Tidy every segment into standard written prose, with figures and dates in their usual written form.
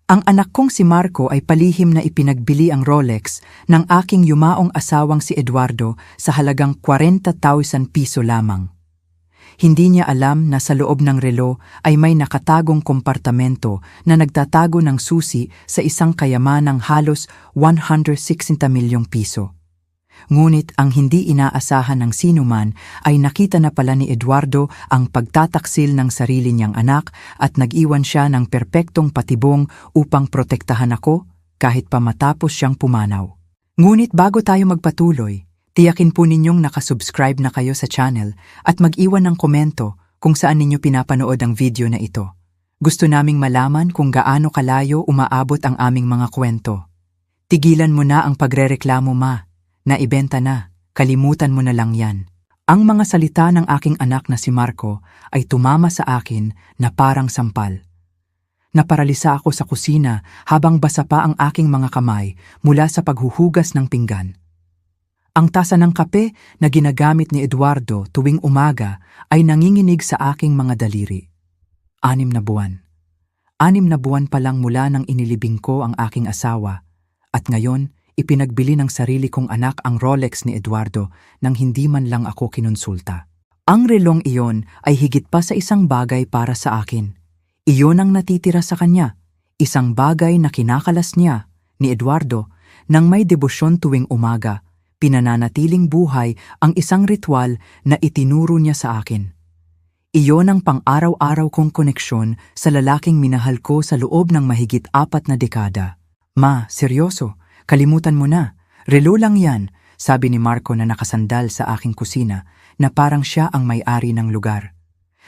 Ang anak kong si Marco ay palihim na ipinagbili ang Rolex ng aking yumaong asawang si Eduardo sa halagang 40,000 piso lamang. Hindi niya alam na sa loob ng relo ay may nakatagong kompartamento na nagtatago ng susi sa isang kayamanang halos 160 milyong piso. Ngunit ang hindi inaasahan ng sinuman ay nakita na pala ni Eduardo ang pagtataksil ng sarili niyang anak at nag-iwan siya ng perpektong patibong upang protektahan ako kahit pa matapos siyang pumanaw. Ngunit bago tayo magpatuloy, tiyakin po ninyong nakasubscribe na kayo sa channel at mag-iwan ng komento kung saan ninyo pinapanood ang video na ito. Gusto naming malaman kung gaano kalayo umaabot ang aming mga kwento. Tigilan mo na ang pagrereklamo, ma. Naibenta na, kalimutan mo na lang yan. Ang mga salita ng aking anak na si Marco ay tumama sa akin na parang sampal. Naparalisa ako sa kusina habang basa pa ang aking mga kamay mula sa paghuhugas ng pinggan. Ang tasa ng kape na ginagamit ni Eduardo tuwing umaga ay nanginginig sa aking mga daliri. 6 na buwan. 6 na buwan pa lang mula nang inilibing ko ang aking asawa at ngayon ipinagbili ng sarili kong anak ang Rolex ni Eduardo nang hindi man lang ako kinonsulta. Ang relong iyon ay higit pa sa isang bagay para sa akin. Iyon ang natitira sa kanya, isang bagay na kinakalas niya, ni Eduardo, nang may debosyon tuwing umaga. Pinananatiling buhay ang isang ritual na itinuro niya sa akin. Iyon ang pang-araw-araw kong koneksyon sa lalaking minahal ko sa loob ng mahigit 4 na dekada. Ma, seryoso. Kalimutan mo na, relo lang yan, sabi ni Marco na nakasandal sa aking kusina na parang siya ang may-ari ng lugar.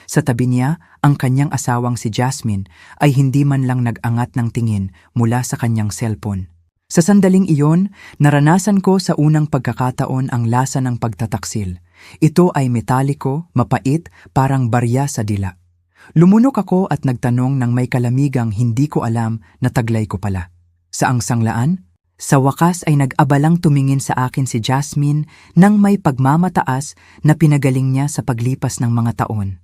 Sa tabi niya, ang kanyang asawang si Jasmine ay hindi man lang nag-angat ng tingin mula sa kanyang cellphone. Sa sandaling iyon, naranasan ko sa unang pagkakataon ang lasa ng pagtataksil. Ito ay metaliko, mapait, parang barya sa dila. Lumunok ako at nagtanong ng may kalamigang hindi ko alam na taglay ko pala. Saang sanglaan? Sa wakas ay nag-abalang tumingin sa akin si Jasmine nang may pagmamataas na pinagaling niya sa paglipas ng mga taon.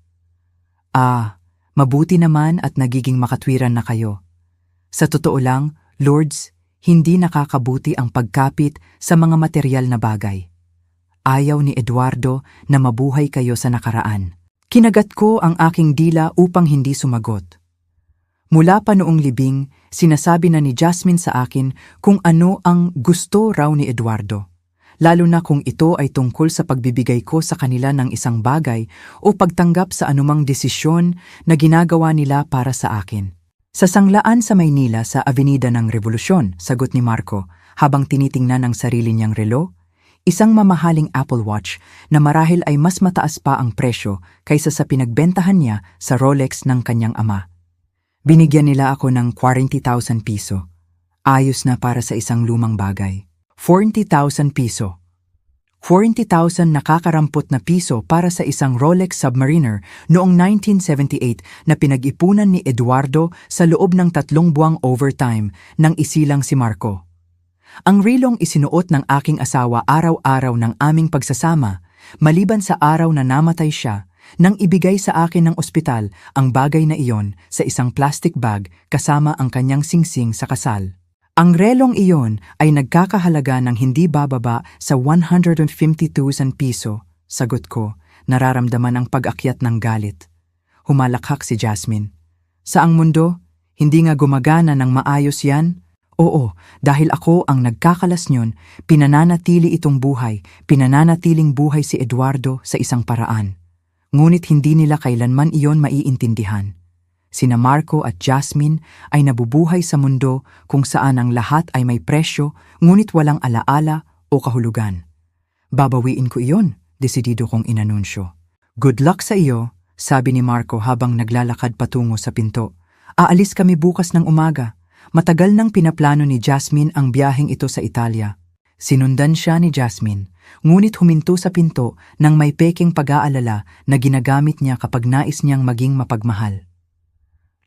Mabuti naman at nagiging makatwiran na kayo. Sa totoo lang, Lords, hindi nakakabuti ang pagkapit sa mga material na bagay. Ayaw ni Eduardo na mabuhay kayo sa nakaraan. Kinagat ko ang aking dila upang hindi sumagot. Mula pa noong libing, sinasabi na ni Jasmine sa akin kung ano ang gusto raw ni Eduardo, lalo na kung ito ay tungkol sa pagbibigay ko sa kanila ng isang bagay o pagtanggap sa anumang desisyon na ginagawa nila para sa akin. Sa sanglaan sa Maynila sa Avenida ng Revolusyon, sagot ni Marco habang tinitingnan ang sarili niyang relo, isang mamahaling Apple Watch na marahil ay mas mataas pa ang presyo kaysa sa pinagbentahan niya sa Rolex ng kanyang ama. Binigyan nila ako ng 40,000 piso. Ayos na para sa isang lumang bagay. 40,000 piso. 40,000 nakakarampot na piso para sa isang Rolex Submariner noong 1978 na pinag-ipunan ni Eduardo sa loob ng 3 buwang overtime nang isilang si Marco. Ang relong isinuot ng aking asawa araw-araw ng aming pagsasama, maliban sa araw na namatay siya, nang ibigay sa akin ng ospital ang bagay na iyon sa isang plastic bag kasama ang kanyang singsing sa kasal. Ang relong iyon ay nagkakahalaga ng hindi bababa sa 150,000 piso, sagot ko, nararamdaman ang pag-akyat ng galit. Humalakhak si Jasmine. Saang mundo? Hindi nga gumagana ng maayos yan? Oo, dahil ako ang nagkakalas niyon, pinananatili itong buhay, pinananatiling buhay si Eduardo sa isang paraan. Ngunit hindi nila kailanman iyon maiintindihan. Sina Marco at Jasmine ay nabubuhay sa mundo kung saan ang lahat ay may presyo ngunit walang alaala o kahulugan. Babawiin ko iyon, desidido kong inanunsyo. Good luck sa iyo, sabi ni Marco habang naglalakad patungo sa pinto. Aalis kami bukas ng umaga. Matagal nang pinaplano ni Jasmine ang biyaheng ito sa Italia. Sinundan siya ni Jasmine, ngunit huminto sa pinto nang may peking pag-aalala na ginagamit niya kapag nais niyang maging mapagmahal.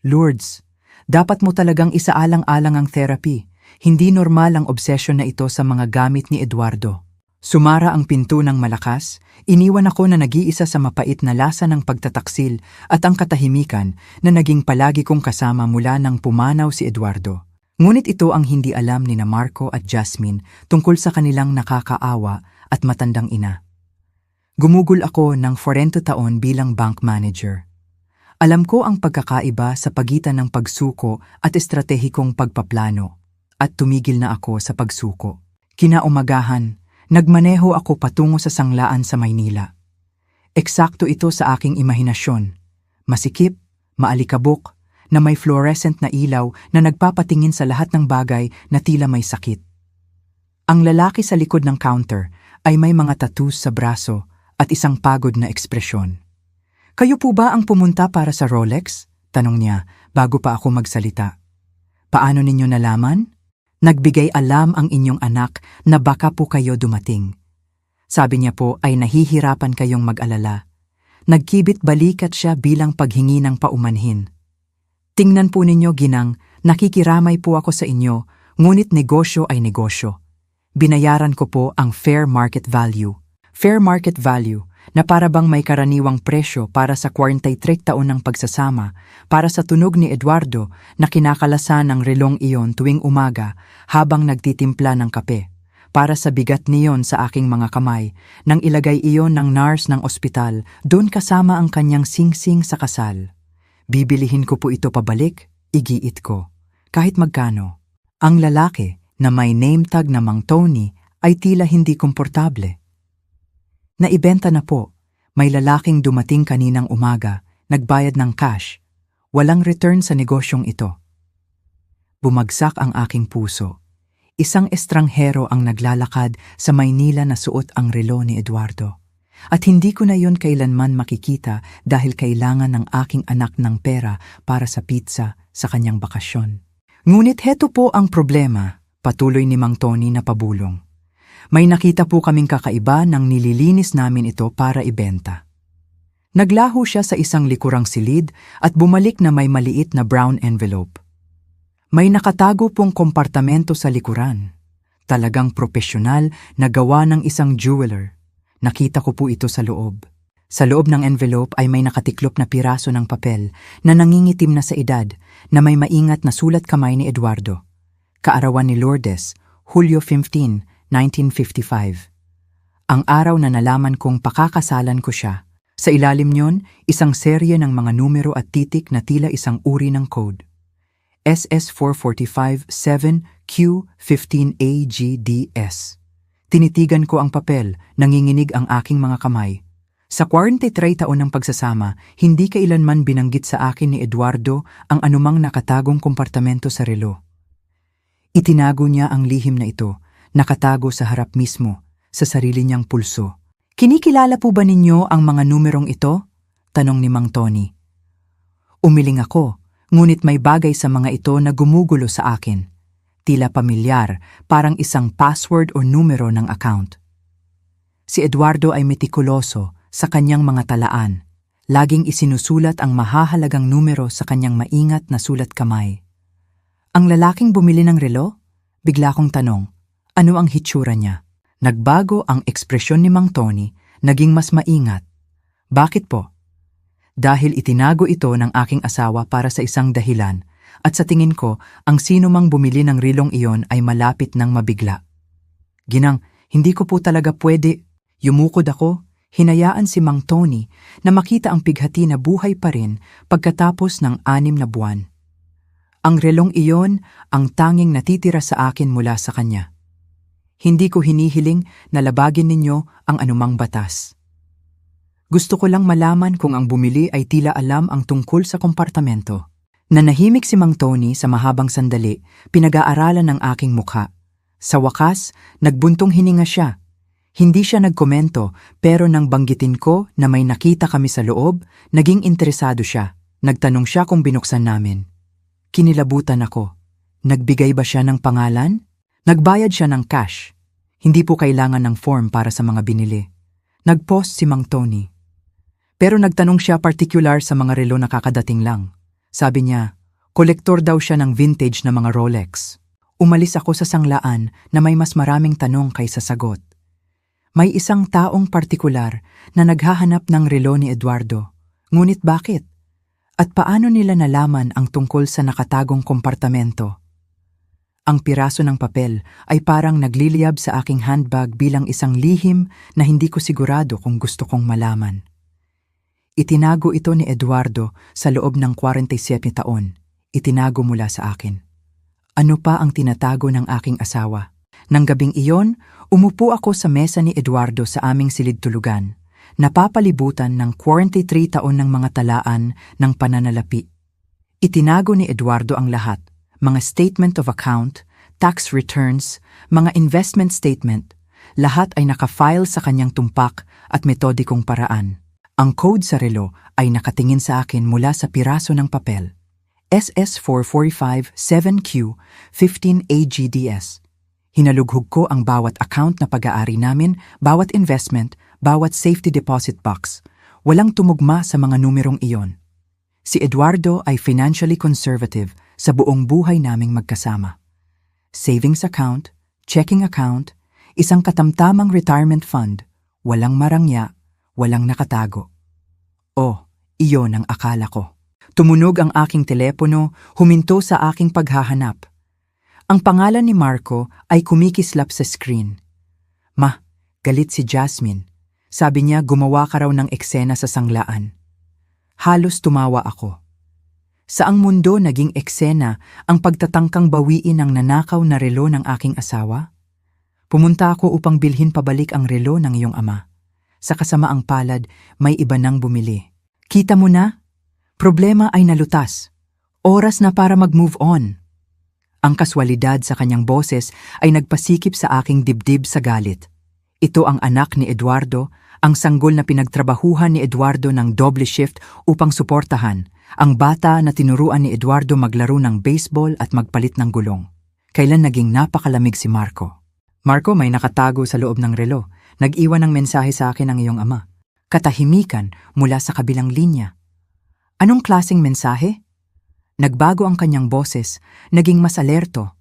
Lourdes, dapat mo talagang isaalang-alang ang therapy. Hindi normal ang obsession na ito sa mga gamit ni Eduardo. Sumara ang pinto ng malakas, iniwan ako na nag-iisa sa mapait na lasa ng pagtataksil at ang katahimikan na naging palagi kong kasama mula nang pumanaw si Eduardo. Ngunit ito ang hindi alam ni na Marco at Jasmine tungkol sa kanilang nakakaawa at matandang ina. Gumugol ako ng 40 taon bilang bank manager. Alam ko ang pagkakaiba sa pagitan ng pagsuko at estratehikong pagpaplano, at tumigil na ako sa pagsuko. Kinaumagahan, nagmaneho ako patungo sa sanglaan sa Maynila. Eksakto ito sa aking imahinasyon. Masikip, maalikabok, na may fluorescent na ilaw na nagpapatingin sa lahat ng bagay na tila may sakit. Ang lalaki sa likod ng counter ay may mga tattoos sa braso at isang pagod na ekspresyon. "Kayo po ba ang pumunta para sa Rolex?" tanong niya bago pa ako magsalita. "Paano ninyo nalaman?" "Nagbigay alam ang inyong anak na baka po kayo dumating. Sabi niya po ay nahihirapan kayong mag-alala. Nagkibit balikat siya bilang paghingi ng paumanhin. Tingnan po ninyo, ginang, nakikiramay po ako sa inyo, ngunit negosyo ay negosyo. Binayaran ko po ang fair market value." Fair market value na para bang may karaniwang presyo para sa 43 taon ng pagsasama, para sa tunog ni Eduardo na kinakalasan ng relong iyon tuwing umaga habang nagtitimpla ng kape, para sa bigat niyon sa aking mga kamay nang ilagay iyon ng nurse ng ospital doon kasama ang kanyang singsing sa kasal. Bibilihin ko po ito pabalik, igiit ko. Kahit magkano. Ang lalaki na may name tag na Mang Tony ay tila hindi komportable. "Naibenta na po. May lalaking dumating kaninang umaga, nagbayad ng cash. Walang return sa negosyong ito." Bumagsak ang aking puso. Isang estranghero ang naglalakad sa Maynila na suot ang relo ni Eduardo. At hindi ko na yon kailanman makikita dahil kailangan ng aking anak ng pera para sa pizza sa kanyang bakasyon. Ngunit heto po ang problema, patuloy ni Mang Tony na pabulong. May nakita po kaming kakaiba nang nililinis namin ito para ibenta. Naglaho siya sa isang likurang silid at bumalik na may maliit na brown envelope. May nakatago pong kompartamento sa likuran. Talagang propesyonal na gawa ng isang jeweler. Nakita ko po ito sa loob. Sa loob ng envelope ay may nakatiklop na piraso ng papel na nangingitim na sa edad na may maingat na sulat kamay ni Eduardo. Kaarawan ni Lourdes, Hulyo 15, 1955. Ang araw na nalaman kong pakakasalan ko siya. Sa ilalim niyon, isang serye ng mga numero at titik na tila isang uri ng code. SS445-7Q15AGDS. Tinitigan ko ang papel, nanginginig ang aking mga kamay. Sa 43 taon ng pagsasama, hindi kailanman binanggit sa akin ni Eduardo ang anumang nakatagong kompartamento sa relo. Itinago niya ang lihim na ito, nakatago sa harap mismo, sa sarili niyang pulso. "Kinikilala po ba ninyo ang mga numerong ito?" tanong ni Mang Tony. Umiling ako, ngunit may bagay sa mga ito na gumugulo sa akin. Tila pamilyar, parang isang password o numero ng account. Si Eduardo ay metikuloso sa kanyang mga talaan. Laging isinusulat ang mahahalagang numero sa kanyang maingat na sulat kamay. "Ang lalaking bumili ng relo?" Bigla kong tanong. Ano ang hitsura niya? Nagbago ang ekspresyon ni Mang Tony, naging mas maingat. "Bakit po?" "Dahil itinago ito ng aking asawa para sa isang dahilan, at sa tingin ko, ang sino mang bumili ng rilong iyon ay malapit ng mabigla." "Ginang, hindi ko po talaga pwede." Yumukod ako, hinayaan si Mang Tony na makita ang pighati na buhay pa rin pagkatapos ng 6 na buwan. Ang relong iyon ang tanging natitira sa akin mula sa kanya. Hindi ko hinihiling na labagin ninyo ang anumang batas. Gusto ko lang malaman kung ang bumili ay tila alam ang tungkol sa kompartamento. Nanahimik si Mang Tony sa mahabang sandali, pinag-aaralan ng aking mukha. Sa wakas, nagbuntong hininga siya. Hindi siya nagkomento, pero nang banggitin ko na may nakita kami sa loob, naging interesado siya. Nagtanong siya kung binuksan namin. Kinilabutan ako. Nagbigay ba siya ng pangalan? Nagbayad siya ng cash. Hindi po kailangan ng form para sa mga binili. Nag-post si Mang Tony. Pero nagtanong siya particular sa mga relo na kakadating lang. Sabi niya, kolektor daw siya ng vintage na mga Rolex. Umalis ako sa sanglaan na may mas maraming tanong kaysa sagot. May isang taong partikular na naghahanap ng relo ni Eduardo. Ngunit bakit? At paano nila nalaman ang tungkol sa nakatagong kompartamento? Ang piraso ng papel ay parang nagliliyab sa aking handbag bilang isang lihim na hindi ko sigurado kung gusto kong malaman. Itinago ito ni Eduardo sa loob ng 47 taon. Itinago mula sa akin. Ano pa ang tinatago ng aking asawa? Nang gabing iyon, umupo ako sa mesa ni Eduardo sa aming silid-tulugan, napapalibutan ng 43 taon ng mga talaan ng pananalapi. Itinago ni Eduardo ang lahat. Mga statement of account, tax returns, mga investment statement, lahat ay nakafile sa kanyang tumpak at metodikong paraan. Ang code sa relo ay nakatingin sa akin mula sa piraso ng papel. SS445-7Q 15 AGDS. Hinalughog ko ang bawat account na pag-aari namin, bawat investment, bawat safety deposit box. Walang tumugma sa mga numerong iyon. Si Eduardo ay financially conservative sa buong buhay naming magkasama. Savings account, checking account, isang katamtamang retirement fund, walang marangya, walang nakatago. Oh, iyon ang akala ko. Tumunog ang aking telepono, huminto sa aking paghahanap. Ang pangalan ni Marco ay kumikislap sa screen. Ma, galit si Jasmine. Sabi niya gumawa ka raw ng eksena sa sanglaan. Halos tumawa ako. Saang mundo naging eksena ang pagtatangkang bawiin ang nanakaw na relo ng aking asawa? Pumunta ako upang bilhin pabalik ang relo ng iyong ama. Sa kasamaang palad, may iba nang bumili. Kita mo na? Problema ay nalutas. Oras na para mag-move on. Ang kaswalidad sa kanyang boses ay nagpasikip sa aking dibdib sa galit. Ito ang anak ni Eduardo, ang sanggol na pinagtrabahuhan ni Eduardo ng doble shift upang suportahan, ang bata na tinuruan ni Eduardo maglaro ng baseball at magpalit ng gulong. Kailan naging napakalamig si Marco? Marco, may nakatago sa loob ng relo. Nag-iwan ng mensahe sa akin ang iyong ama. Katahimikan mula sa kabilang linya. Anong klaseng mensahe? Nagbago ang kanyang boses, naging mas alerto.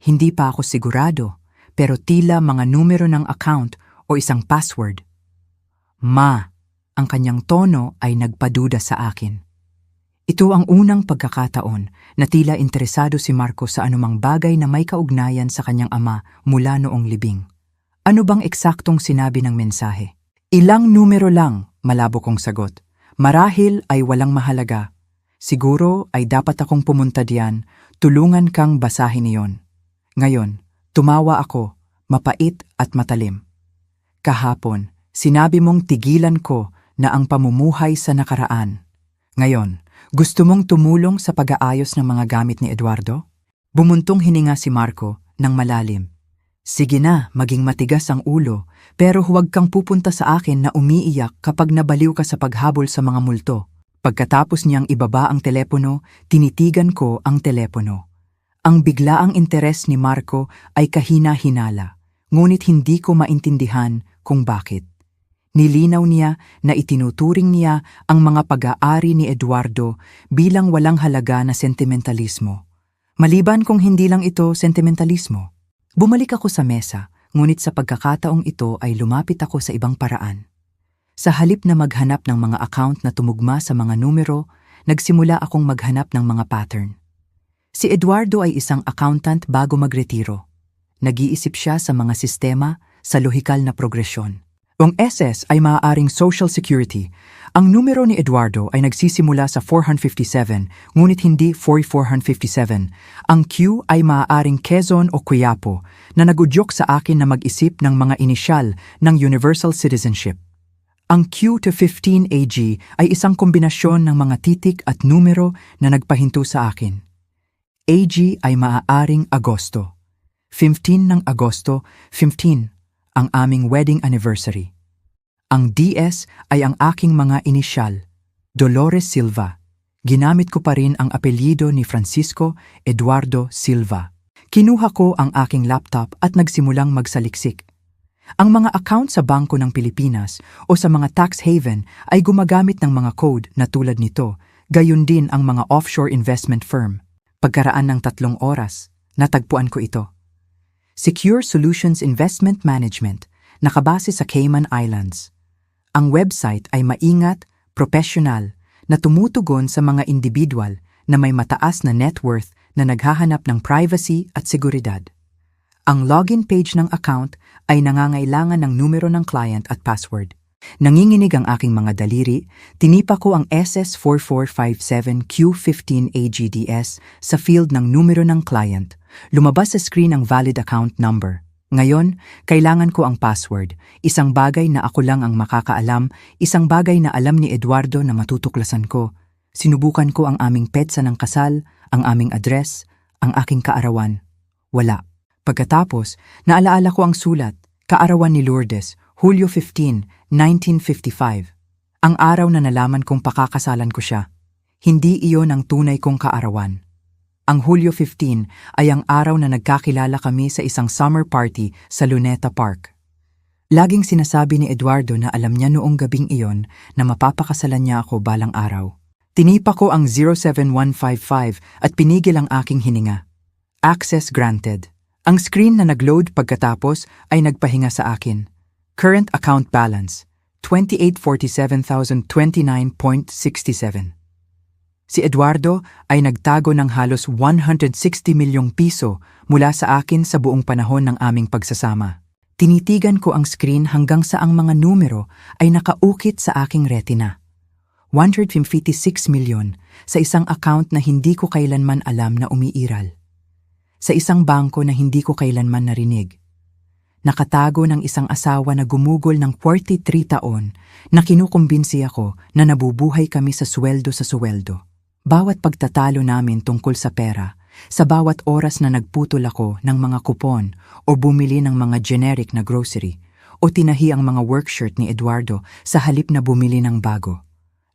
Hindi pa ako sigurado, pero tila mga numero ng account o isang password. Ma, ang kanyang tono ay nagpaduda sa akin. Ito ang unang pagkakataon na tila interesado si Marco sa anumang bagay na may kaugnayan sa kanyang ama mula noong libing. Ano bang eksaktong sinabi ng mensahe? Ilang numero lang, malabo kong sagot. Marahil ay walang mahalaga. Siguro ay dapat akong pumunta diyan, tulungan kang basahin iyon. Ngayon, tumawa ako, mapait at matalim. Kahapon, sinabi mong tigilan ko na ang pamumuhay sa nakaraan. Ngayon, gusto mong tumulong sa pag-aayos ng mga gamit ni Eduardo? Bumuntong hininga si Marco ng malalim. Sige na, maging matigas ang ulo, pero huwag kang pupunta sa akin na umiiyak kapag nabaliw ka sa paghabol sa mga multo. Pagkatapos niyang ibaba ang telepono, tinitigan ko ang telepono. Ang biglaang interes ni Marco ay kahina-hinala, ngunit hindi ko maintindihan kung bakit. Nilinaw niya na itinuturing niya ang mga pag-aari ni Eduardo bilang walang halaga na sentimentalismo. Maliban kung hindi lang ito sentimentalismo. Bumalik ako sa mesa, ngunit sa pagkakataong ito ay lumapit ako sa ibang paraan. Sa halip na maghanap ng mga account na tumugma sa mga numero, nagsimula akong maghanap ng mga pattern. Si Eduardo ay isang accountant bago magretiro. Nag-iisip siya sa mga sistema, sa lohikal na progresyon. Ang SS ay maaaring Social Security. Ang numero ni Eduardo ay nagsisimula sa 457, ngunit hindi 4457. Ang Q ay maaaring Quezon o Quiapo na nagudyok sa akin na mag-isip ng mga inisyal ng Universal Citizenship. Ang Q to 15 AG ay isang kombinasyon ng mga titik at numero na nagpahinto sa akin. AG ay maaaring Agosto. 15 ng Agosto, 15. Ang aming wedding anniversary. Ang DS ay ang aking mga inisyal, Dolores Silva. Ginamit ko pa rin ang apelyido ni Francisco Eduardo Silva. Kinuha ko ang aking laptop at nagsimulang magsaliksik. Ang mga account sa Bangko ng Pilipinas o sa mga tax haven ay gumagamit ng mga code na tulad nito, gayon din ang mga offshore investment firm. Pagkaraan ng 3 oras, natagpuan ko ito. Secure Solutions Investment Management, nakabase sa Cayman Islands. Ang website ay maingat, professional, na tumutugon sa mga individual na may mataas na net worth na naghahanap ng privacy at seguridad. Ang login page ng account ay nangangailangan ng numero ng client at password. Nanginginig ang aking mga daliri, tinipa ko ang SS4457Q15AGDS sa field ng numero ng client. Lumabas sa screen ang valid account number. Ngayon, kailangan ko ang password, isang bagay na ako lang ang makakaalam, isang bagay na alam ni Eduardo na matutuklasan ko. Sinubukan ko ang aming petsa ng kasal, ang aming address, ang aking kaarawan. Wala. Pagkatapos, naalaala ko ang sulat, kaarawan ni Lourdes, Hulyo 15, 1955. Ang araw na nalaman kong pakakasalan ko siya. Hindi iyon ang tunay kong kaarawan. Ang Hulyo 15 ay ang araw na nagkakilala kami sa isang summer party sa Luneta Park. Laging sinasabi ni Eduardo na alam niya noong gabing iyon na mapapakasalan niya ako balang araw. Tinipa ko ang 07155 at pinigil ang aking hininga. Access granted. Ang screen na nag-load pagkatapos ay nagpahinga sa akin. Current account balance, 2847,029.67. Si Eduardo ay nagtago ng halos 160 milyong piso mula sa akin sa buong panahon ng aming pagsasama. Tinitigan ko ang screen hanggang sa ang mga numero ay nakaukit sa aking retina. 156 milyon sa isang account na hindi ko kailanman alam na umiiral. Sa isang bangko na hindi ko kailanman narinig. Nakatago ng isang asawa na gumugol ng 43 taon na kinukumbinsi ako na nabubuhay kami sa sweldo sa sweldo. Bawat pagtatalo namin tungkol sa pera, sa bawat oras na nagputol ako ng mga kupon o bumili ng mga generic na grocery o tinahi ang mga workshirt ni Eduardo sa halip na bumili ng bago.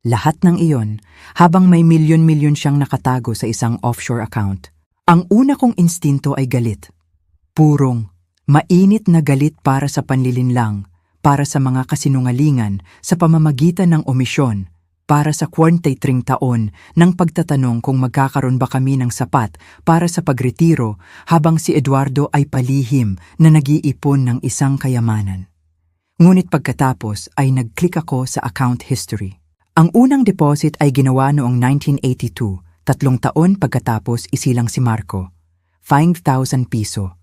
Lahat ng iyon habang may milyon-milyon siyang nakatago sa isang offshore account. Ang una kong instinto ay galit. Purong, mainit na galit para sa panlilinlang, para sa mga kasinungalingan sa pamamagitan ng omisyon, para sa 43 taon ng pagtatanong kung magkakaroon ba kami ng sapat para sa pagretiro habang si Eduardo ay palihim na nag-iipon ng isang kayamanan. Ngunit pagkatapos ay nag-click ako sa account history. Ang unang deposit ay ginawa noong 1982, 3 taon pagkatapos isilang si Marco. 5,000 piso.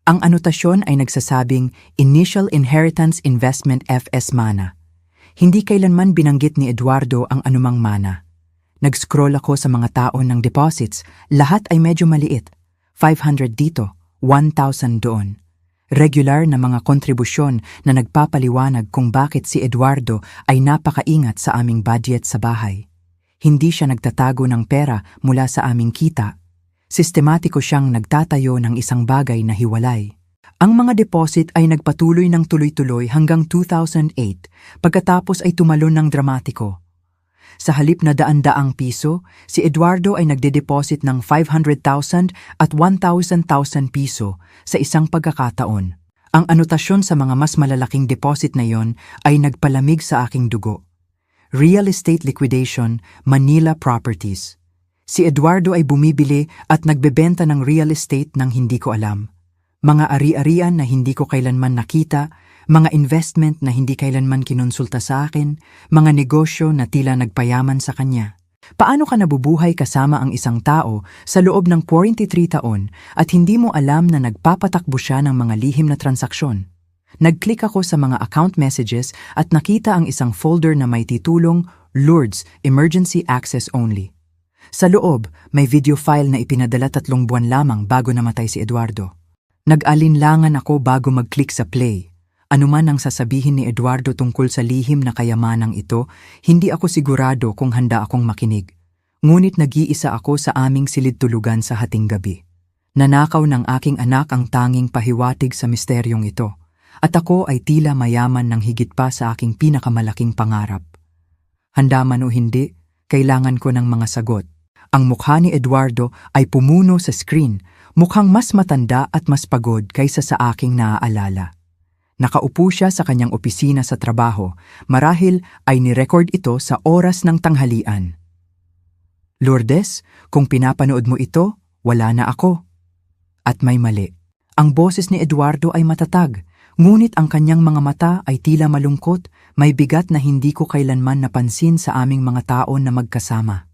Ang anotasyon ay nagsasabing Initial Inheritance Investment FS Mana. Hindi kailanman binanggit ni Eduardo ang anumang mana. Nag-scroll ako sa mga taon ng deposits, lahat ay medyo maliit. 500 dito, 1,000 doon. Regular na mga kontribusyon na nagpapaliwanag kung bakit si Eduardo ay napakaingat sa aming budget sa bahay. Hindi siya nagtatago ng pera mula sa aming kita. Sistematiko siyang nagtatayo ng isang bagay na hiwalay. Ang mga deposit ay nagpatuloy ng tuloy-tuloy hanggang 2008 pagkatapos ay tumalon ng dramatiko. Sa halip na daan-daang piso, si Eduardo ay nagde-deposit ng 500,000 at 1,000,000 piso sa isang pagkakataon. Ang anotasyon sa mga mas malalaking deposit na yon ay nagpalamig sa aking dugo. Real Estate Liquidation, Manila Properties. Si Eduardo ay bumibili at nagbebenta ng real estate nang hindi ko alam. Mga ari-arian na hindi ko kailanman nakita, mga investment na hindi kailanman kinonsulta sa akin, mga negosyo na tila nagpayaman sa kanya. Paano ka nabubuhay kasama ang isang tao sa loob ng 43 taon at hindi mo alam na nagpapatakbo siya ng mga lihim na transaksyon? Nag-click ako sa mga account messages at nakita ang isang folder na may titulong Lourdes Emergency Access Only. Sa loob, may video file na ipinadala 3 buwan lamang bago namatay si Eduardo. Nag-alinlangan ako bago mag-click sa play. Anuman ang sasabihin ni Eduardo tungkol sa lihim na kayamanang ito, hindi ako sigurado kung handa akong makinig. Ngunit nag-iisa ako sa aming silid-tulugan sa hating gabi. Nanakaw ng aking anak ang tanging pahiwatig sa misteryong ito. At ako ay tila mayaman ng higit pa sa aking pinakamalaking pangarap. Handa man o hindi, kailangan ko ng mga sagot. Ang mukha ni Eduardo ay pumuno sa screen, mukhang mas matanda at mas pagod kaysa sa aking naaalala. Nakaupo siya sa kanyang opisina sa trabaho, marahil ay ni-record ito sa oras ng tanghalian. Lourdes, kung pinapanood mo ito, wala na ako. At may mali. Ang boses ni Eduardo ay matatag. Ngunit ang kanyang mga mata ay tila malungkot, may bigat na hindi ko kailanman napansin sa aming mga taon na magkasama.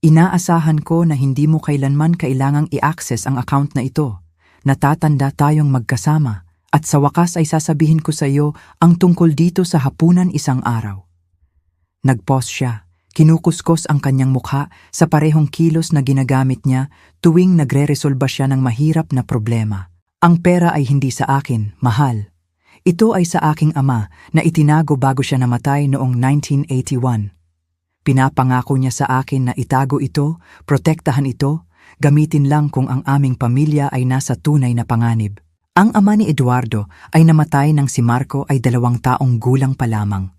Inaasahan ko na hindi mo kailanman kailangang i-access ang account na ito. Natatanda tayong magkasama at sa wakas ay sasabihin ko sa iyo ang tungkol dito sa hapunan isang araw. Nag-pause siya. Kinukuskos ang kanyang mukha sa parehong kilos na ginagamit niya tuwing nagre-resolba siya ng mahirap na problema. Ang pera ay hindi sa akin, mahal. Ito ay sa aking ama na itinago bago siya namatay noong 1981. Pinapangako niya sa akin na itago ito, protektahan ito, gamitin lang kung ang aming pamilya ay nasa tunay na panganib. Ang ama ni Eduardo ay namatay nang si Marco ay 2 taong gulang pa lamang.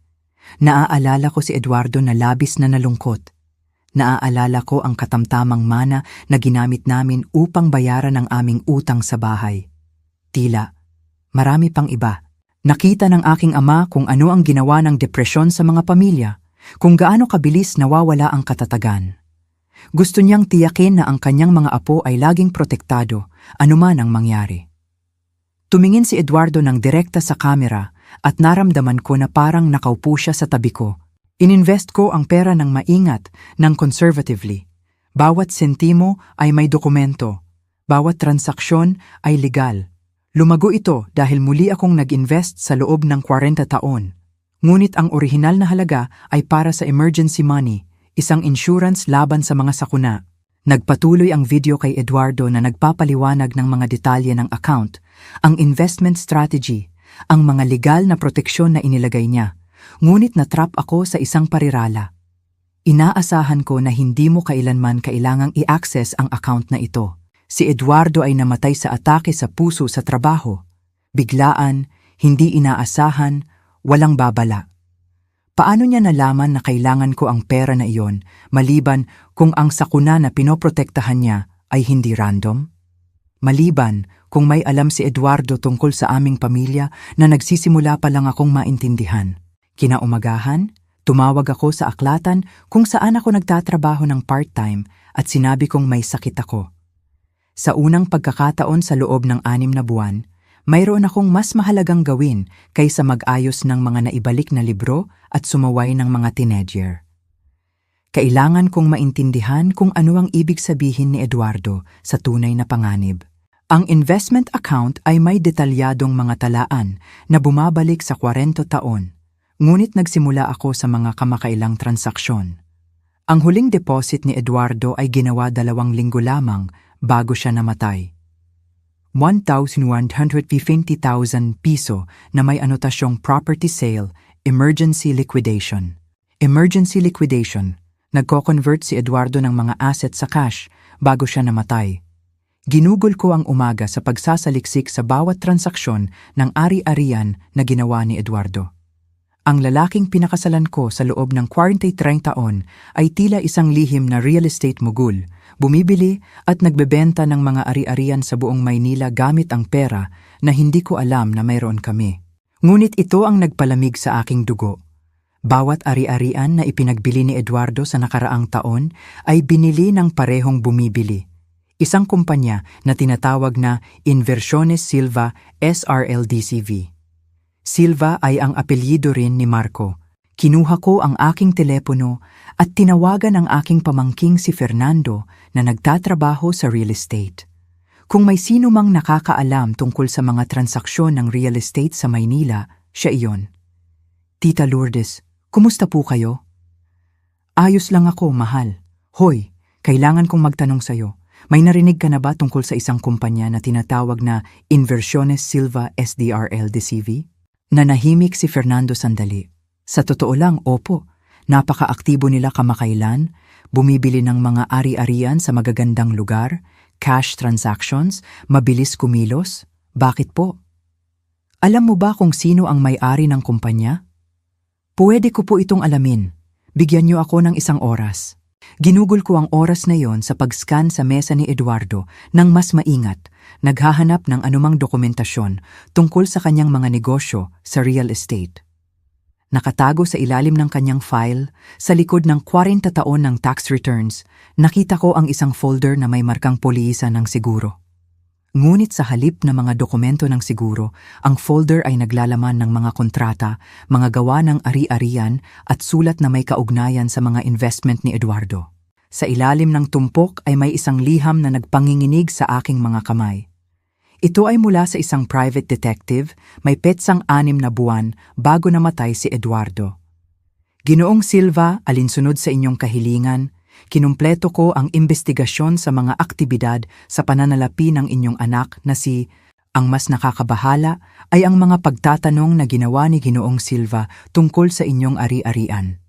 Naaalala ko si Eduardo na labis na nalungkot. Naaalala ko ang katamtamang mana na ginamit namin upang bayaran ang aming utang sa bahay. Tila, marami pang iba. Nakita ng aking ama kung ano ang ginawa ng depresyon sa mga pamilya, kung gaano kabilis nawawala ang katatagan. Gusto niyang tiyakin na ang kanyang mga apo ay laging protektado, anuman ang mangyari. Tumingin si Eduardo ng direkta sa kamera at naramdaman ko na parang nakaupo siya sa tabi ko. Ininvest ko ang pera ng maingat, ng conservatively. Bawat sentimo ay may dokumento. Bawat transaksyon ay legal. Lumago ito dahil muli akong nag-invest sa loob ng 40 taon. Ngunit ang orihinal na halaga ay para sa emergency money, isang insurance laban sa mga sakuna. Nagpatuloy ang video kay Eduardo na nagpapaliwanag ng mga detalye ng account, ang investment strategy, ang mga legal na proteksyon na inilagay niya. Ngunit natrap ako sa isang parirala. Inaasahan ko na hindi mo kailanman kailangang i-access ang account na ito. Si Eduardo ay namatay sa atake sa puso sa trabaho. Biglaan, hindi inaasahan, walang babala. Paano niya nalaman na kailangan ko ang pera na iyon, maliban kung ang sakuna na pinoprotektahan niya ay hindi random? Maliban kung may alam si Eduardo tungkol sa aming pamilya na nagsisimula pa lang akong maintindihan. Kinaumagahan, tumawag ako sa aklatan kung saan ako nagtatrabaho ng part-time at sinabi kong may sakit ako. Sa unang pagkakataon sa loob ng 6 na buwan, mayroon akong mas mahalagang gawin kaysa mag-ayos ng mga naibalik na libro at sumaway ng mga teenager. Kailangan kong maintindihan kung ano ang ibig sabihin ni Eduardo sa tunay na panganib. Ang investment account ay may detalyadong mga talaan na bumabalik sa 40 taon, ngunit nagsimula ako sa mga kamakailang transaksyon. Ang huling deposit ni Eduardo ay ginawa 2 linggo lamang bago siya namatay. 1,150,000 piso na may anotasyong property sale, emergency liquidation. Emergency liquidation, nagko-convert si Eduardo ng mga asset sa cash bago siya namatay. Ginugol ko ang umaga sa pagsasaliksik sa bawat transaksyon ng ari-arian na ginawa ni Eduardo. Ang lalaking pinakasalan ko sa loob ng 43 taon ay tila isang lihim na real estate mogul, bumibili at nagbebenta ng mga ari-arian sa buong Maynila gamit ang pera na hindi ko alam na mayroon kami. Ngunit ito ang nagpalamig sa aking dugo. Bawat ari-arian na ipinagbili ni Eduardo sa nakaraang taon ay binili ng parehong bumibili. Isang kumpanya na tinatawag na Inversiones Silva SRL-DCV. Silva ay ang apelyido rin ni Marco. Kinuha ko ang aking telepono at tinawagan ang aking pamangking si Fernando na nagtatrabaho sa real estate. Kung may sino mang nakakaalam tungkol sa mga transaksyon ng real estate sa Maynila, siya iyon. Tita Lourdes, kumusta po kayo? Ayos lang ako, mahal. Hoy, kailangan kong magtanong sa'yo. May narinig ka na ba tungkol sa isang kumpanya na tinatawag na Inversiones Silva SDRL-DCV? Nanahimik si Fernando sandali. Sa totoo lang, opo. Napaka-aktibo nila kamakailan, bumibili ng mga ari-arian sa magagandang lugar, cash transactions, mabilis kumilos. Bakit po? Alam mo ba kung sino ang may-ari ng kumpanya? Pwede ko po itong alamin. Bigyan niyo ako ng 1 oras. Ginugol ko ang oras na yon sa pag-scan sa mesa ni Eduardo nang mas maingat, naghahanap ng anumang dokumentasyon tungkol sa kanyang mga negosyo sa real estate. Nakatago sa ilalim ng kanyang file, sa likod ng 40 taon ng tax returns, nakita ko ang isang folder na may markang pulisan ng siguro. Ngunit sa halip na mga dokumento ng siguro, ang folder ay naglalaman ng mga kontrata, mga gawa ng ari-arian at sulat na may kaugnayan sa mga investment ni Eduardo. Sa ilalim ng tumpok ay may isang liham na nagpanginginig sa aking mga kamay. Ito ay mula sa isang private detective, may petsang 6 na buwan bago namatay si Eduardo. Ginoong Silva, alinsunod sa inyong kahilingan, kinumpleto ko ang investigasyon sa mga aktibidad sa pananalapi ng inyong anak na si... Ang mas nakakabahala ay ang mga pagtatanong na ginawa ni Ginoong Silva tungkol sa inyong ari-arian.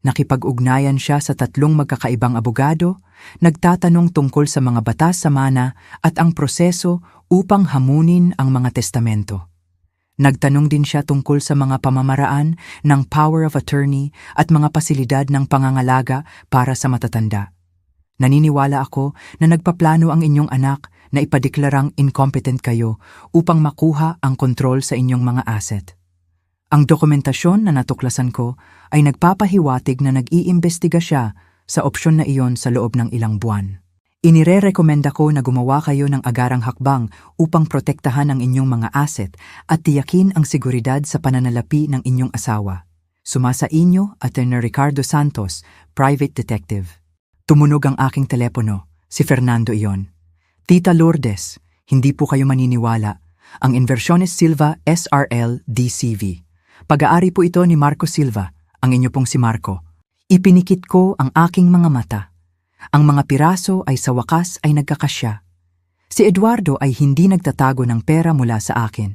Nakipag-ugnayan siya sa 3 magkakaibang abogado, nagtatanong tungkol sa mga batas sa mana at ang proseso upang hamunin ang mga testamento. Nagtanong din siya tungkol sa mga pamamaraan ng power of attorney at mga pasilidad ng pangangalaga para sa matatanda. Naniniwala ako na nagpaplano ang inyong anak na ipadeklarang incompetent kayo upang makuha ang kontrol sa inyong mga asset. Ang dokumentasyon na natuklasan ko ay nagpapahiwatig na nag-iimbestiga siya sa opsyon na iyon sa loob ng ilang buwan. Inirerekomenda ko na gumawa kayo ng agarang hakbang upang protektahan ang inyong mga asset at tiyakin ang seguridad sa pananalapi ng inyong asawa. Sumasa inyo, Attorney Ricardo Santos, Private Detective. Tumunog ang aking telepono, si Fernando iyon. Tita Lourdes, hindi po kayo maniniwala. Ang Inversiones Silva SRL DCV. Pag-aari po ito ni Marco Silva, ang inyo pong si Marco. Ipinikit ko ang aking mga mata. Ang mga piraso ay sa wakas ay nagkakasya. Si Eduardo ay hindi nagtatago ng pera mula sa akin.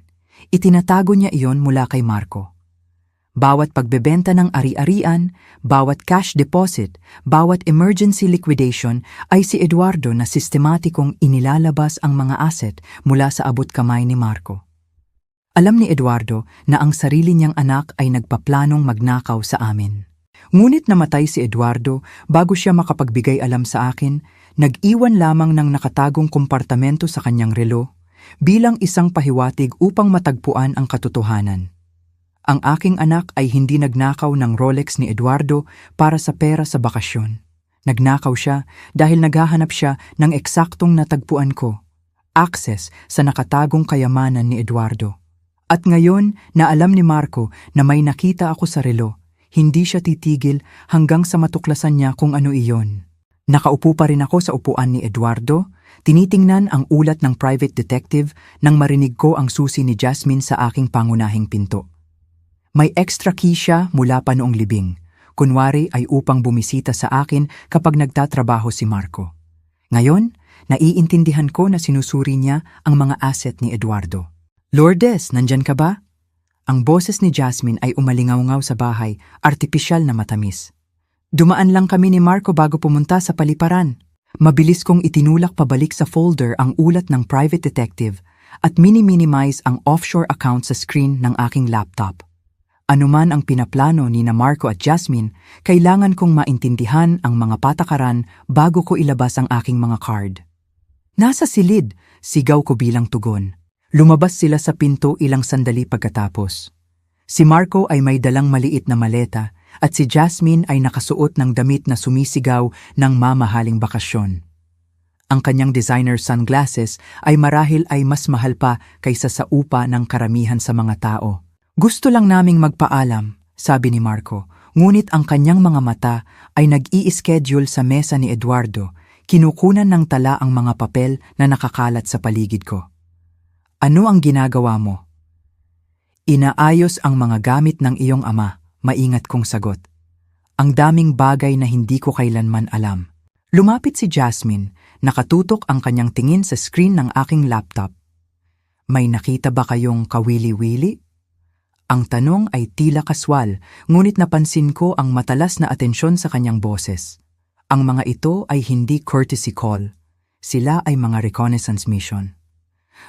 Itinatago niya iyon mula kay Marco. Bawat pagbebenta ng ari-arian, bawat cash deposit, bawat emergency liquidation ay si Eduardo na sistematikong inilalabas ang mga asset mula sa abot kamay ni Marco. Alam ni Eduardo na ang sarili niyang anak ay nagpaplanong magnakaw sa amin. Ngunit namatay si Eduardo bago siya makapagbigay alam sa akin, nag-iwan lamang ng nakatagong kompartamento sa kanyang relo bilang isang pahiwatig upang matagpuan ang katotohanan. Ang aking anak ay hindi nagnakaw ng Rolex ni Eduardo para sa pera sa bakasyon. Nagnakaw siya dahil naghahanap siya ng eksaktong natagpuan ko, access sa nakatagong kayamanan ni Eduardo. At ngayon na alam ni Marco na may nakita ako sa relo, hindi siya titigil hanggang sa matuklasan niya kung ano iyon. Nakaupo pa rin ako sa upuan ni Eduardo, tinitingnan ang ulat ng private detective nang marinig ko ang susi ni Jasmine sa aking pangunahing pinto. May extra key siya mula pa noong libing. Kunwari ay upang bumisita sa akin kapag nagtatrabaho si Marco. Ngayon, naiintindihan ko na sinusuri niya ang mga asset ni Eduardo. Lourdes, nandyan ka ba? Ang boses ni Jasmine ay umalingaw-ngaw sa bahay, artipisyal na matamis. Dumaan lang kami ni Marco bago pumunta sa paliparan. Mabilis kong itinulak pabalik sa folder ang ulat ng private detective at mini-minimize ang offshore account sa screen ng aking laptop. Anuman ang pinaplano ni na Marco at Jasmine, kailangan kong maintindihan ang mga patakaran bago ko ilabas ang aking mga card. Nasa silid, sigaw ko bilang tugon. Lumabas sila sa pinto ilang sandali pagkatapos. Si Marco ay may dalang maliit na maleta at si Jasmine ay nakasuot ng damit na sumisigaw ng mamahaling bakasyon. Ang kanyang designer sunglasses ay marahil ay mas mahal pa kaysa sa upa ng karamihan sa mga tao. Gusto lang naming magpaalam, sabi ni Marco, ngunit ang kanyang mga mata ay nag-i-schedule sa mesa ni Eduardo, kinukunan ng tala ang mga papel na nakakalat sa paligid ko. Ano ang ginagawa mo? Inaayos ang mga gamit ng iyong ama, maingat kong sagot. Ang daming bagay na hindi ko kailanman alam. Lumapit si Jasmine, nakatutok ang kanyang tingin sa screen ng aking laptop. May nakita ba kayong kawili-wili? Ang tanong ay tila kaswal, ngunit napansin ko ang matalas na atensyon sa kanyang boses. Ang mga ito ay hindi courtesy call. Sila ay mga reconnaissance mission.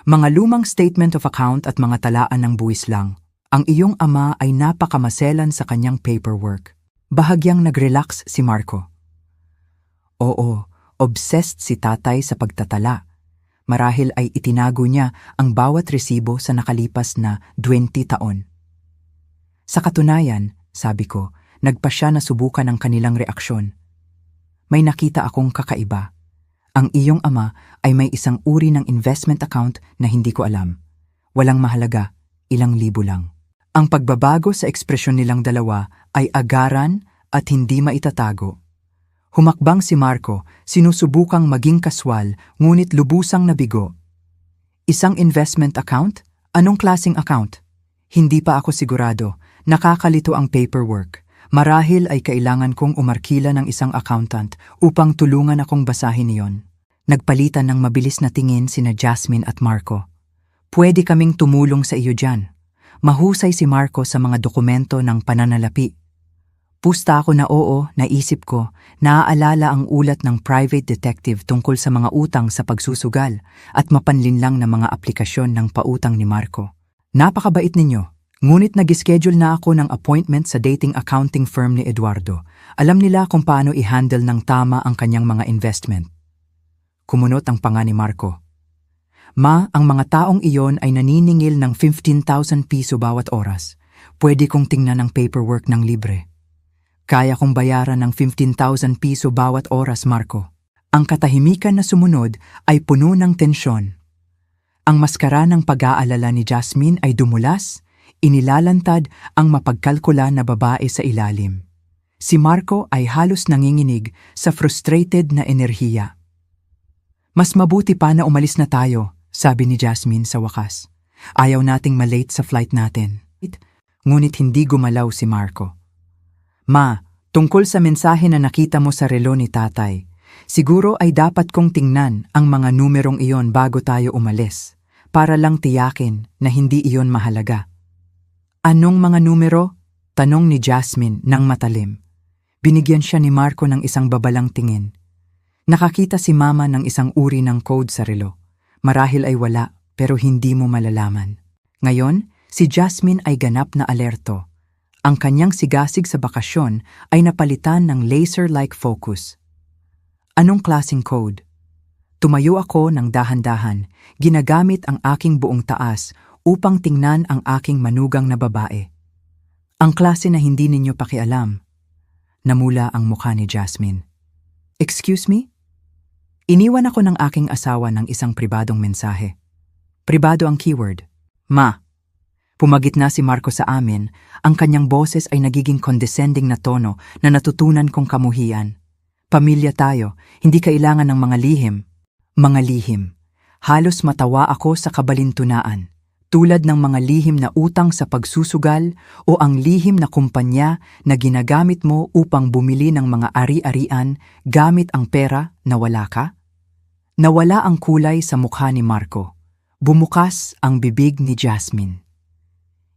Mga lumang statement of account at mga talaan ng buwis lang. Ang iyong ama ay napakamaselan sa kanyang paperwork. Bahagyang nag-relax si Marco. Oo, obsessed si tatay sa pagtatala. Marahil ay itinago niya ang bawat resibo sa nakalipas na 20 taon. Sa katunayan, sabi ko, nagpa siya na subukan ang kanilang reaksyon. May nakita akong kakaiba. Ang iyong ama ay may isang uri ng investment account na hindi ko alam. Walang mahalaga, ilang libo lang. Ang pagbabago sa ekspresyon nilang dalawa ay agaran at hindi maitatago. Humakbang si Marco, sinusubukang maging kaswal ngunit lubusang nabigo. Isang investment account? Anong klaseng account? Hindi pa ako sigurado. Nakakalito ang paperwork. Marahil ay kailangan kong umarkila ng isang accountant upang tulungan akong basahin iyon. Nagpalitan ng mabilis na tingin sina Jasmine at Marco. Pwede kaming tumulong sa iyo dyan. Mahusay si Marco sa mga dokumento ng pananalapi. Pusta ako na oo, naisip ko, naaalala ang ulat ng private detective tungkol sa mga utang sa pagsusugal at mapanlinlang na mga aplikasyon ng pautang ni Marco. Napakabait ninyo, ngunit nag-schedule na ako ng appointment sa dating accounting firm ni Eduardo. Alam nila kung paano i-handle ng tama ang kanyang mga investment. Kumunot ang panga ni Marco. Ma, ang mga taong iyon ay naniningil ng 15,000 piso bawat oras. Pwede kong tingnan ang paperwork ng libre. Kaya kong bayaran ng 15,000 piso bawat oras, Marco. Ang katahimikan na sumunod ay puno ng tensyon. Ang maskara ng pag-aalala ni Jasmine ay dumulas, inilalantad ang mapagkalkula na babae sa ilalim. Si Marco ay halos nanginginig sa frustrated na enerhiya. Mas mabuti pa na umalis na tayo, sabi ni Jasmine sa wakas. Ayaw nating malate sa flight natin. Ngunit hindi gumalaw si Marco. Ma, tungkol sa mensahe na nakita mo sa relo ni tatay, siguro ay dapat kong tingnan ang mga numerong iyon bago tayo umalis, para lang tiyakin na hindi iyon mahalaga. Anong mga numero? Tanong ni Jasmine nang matalim. Binigyan siya ni Marco ng isang babalang tingin. Nakakita si Mama ng isang uri ng code sa relo. Marahil ay wala, pero hindi mo malalaman. Ngayon, si Jasmine ay ganap na alerto. Ang kanyang sigasig sa bakasyon ay napalitan ng laser-like focus. Anong klaseng code? Tumayo ako ng dahan-dahan, ginagamit ang aking buong taas upang tingnan ang aking manugang na babae. Ang klase na hindi ninyo pakialam. Namula ang mukha ni Jasmine. Excuse me? Iniwan ako ng aking asawa ng isang pribadong mensahe. Pribado ang keyword. Ma. Pumagit na si Marco sa amin, ang kanyang boses ay nagiging condescending na tono na natutunan kong kamuhian. Pamilya tayo, hindi kailangan ng mga lihim. Mga lihim. Halos matawa ako sa kabalintunaan. Tulad ng mga lihim na utang sa pagsusugal o ang lihim na kumpanya na ginagamit mo upang bumili ng mga ari-arian gamit ang pera na wala ka? Nawala ang kulay sa mukha ni Marco. Bumukas ang bibig ni Jasmine.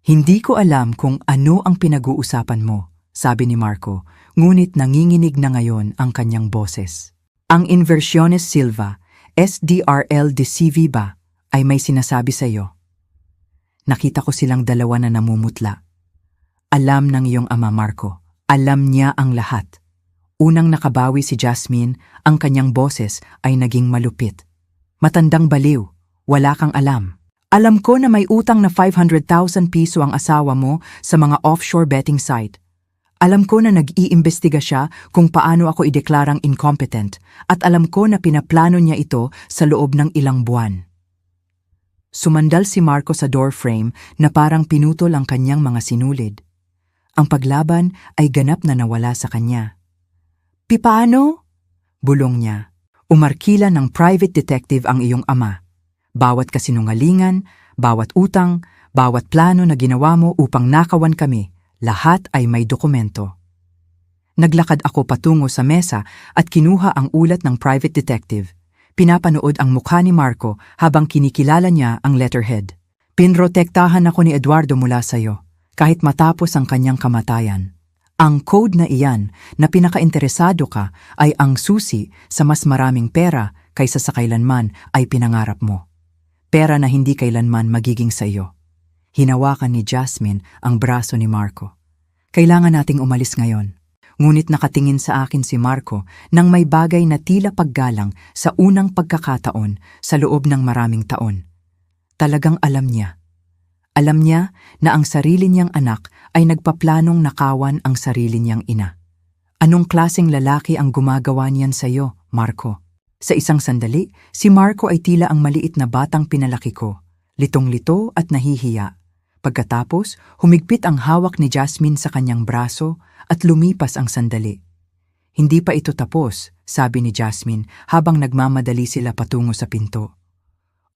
Hindi ko alam kung ano ang pinag-uusapan mo, sabi ni Marco, ngunit nanginginig na ngayon ang kanyang boses. Ang Inversiones Silva, SDRL de CV ba, ay may sinasabi sa iyo. Nakita ko silang dalawa na namumutla. Alam ng iyong ama, Marco. Alam niya ang lahat. Unang nakabawi si Jasmine, ang kanyang boses ay naging malupit. Matandang baliw, wala kang alam. Alam ko na may utang na 500,000 piso ang asawa mo sa mga offshore betting site. Alam ko na nag-iimbestiga siya kung paano ako ideklarang incompetent at alam ko na pinaplano niya ito sa loob ng ilang buwan. Sumandal si Marco sa doorframe na parang pinutol ang kanyang mga sinulid. Ang paglaban ay ganap na nawala sa kanya. Paano? Bulong niya. Umarkila ng private detective ang iyong ama. Bawat kasinungalingan, bawat utang, bawat plano na ginawa mo upang nakawan kami, lahat ay may dokumento. Naglakad ako patungo sa mesa at kinuha ang ulat ng private detective. Pinapanood ang mukha ni Marco habang kinikilala niya ang letterhead. Pinrotektahan ako ni Eduardo mula sa iyo, kahit matapos ang kanyang kamatayan. Ang code na iyan na pinaka-interesado ka ay ang susi sa mas maraming pera kaysa sa kailanman ay pinangarap mo. Pera na hindi kailanman magiging sa iyo. Hinawakan ni Jasmine ang braso ni Marco. Kailangan nating umalis ngayon. Ngunit nakatingin sa akin si Marco nang may bagay na tila paggalang sa unang pagkakataon sa loob ng maraming taon. Talagang alam niya. Alam niya na ang sarili niyang anak ay nagpaplanong nakawan ang sarili niyang ina. Anong klaseng lalaki ang gumagawa niyan sa iyo, Marco? Sa isang sandali, si Marco ay tila ang maliit na batang pinalaki ko, litong-lito at nahihiya. Pagkatapos, humigpit ang hawak ni Jasmine sa kanyang braso at lumipas ang sandali. Hindi pa ito tapos, sabi ni Jasmine habang nagmamadali sila patungo sa pinto.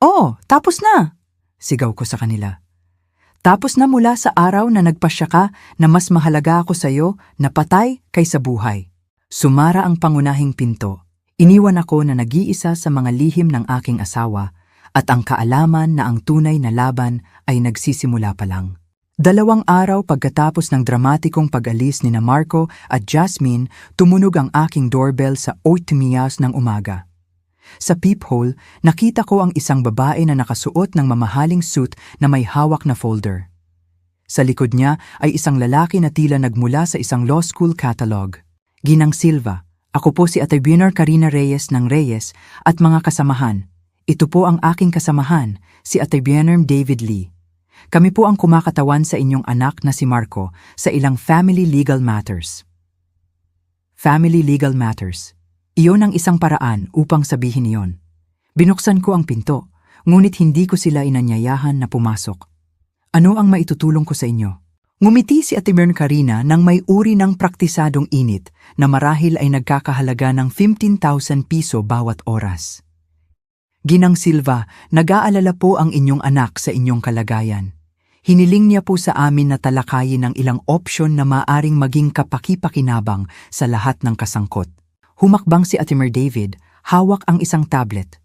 "Oh, tapos na!" sigaw ko sa kanila. "Tapos na mula sa araw na nagpasya ka na mas mahalaga ako sa iyo na patay kaysa buhay." Sumara ang pangunahing pinto. Iniwan ako na nag-iisa sa mga lihim ng aking asawa at ang kaalaman na ang tunay na laban ay nagsisimula pa lang. 2 araw pagkatapos ng dramatikong pag-alis ni Marco at Jasmine, tumunog ang aking doorbell sa 8:00 ng umaga. Sa peephole, nakita ko ang isang babae na nakasuot ng mamahaling suit na may hawak na folder. Sa likod niya ay isang lalaki na tila nagmula sa isang law school catalog. "Ginang Silva, ako po si Ate Bernard Karina Reyes ng Reyes at mga kasamahan. Ito po ang aking kasamahan, si Ate Bernard David Lee. Kami po ang kumakatawan sa inyong anak na si Marco sa ilang family legal matters." Family legal matters. Iyon ang isang paraan upang sabihin iyon. Binuksan ko ang pinto, ngunit hindi ko sila inanyayahan na pumasok. "Ano ang maitutulong ko sa inyo?" Ngumiti si Ate Bernard Karina nang may uri ng praktisadong init na marahil ay nagkakahalaga ng 15,000 piso bawat oras. "Ginang Silva, nag-aalala po ang inyong anak sa inyong kalagayan. Hiniling niya po sa amin na talakayin ang ilang opsyon na maaring maging kapaki-pakinabang sa lahat ng kasangkot." Humakbang si Ate Mer David, hawak ang isang tablet.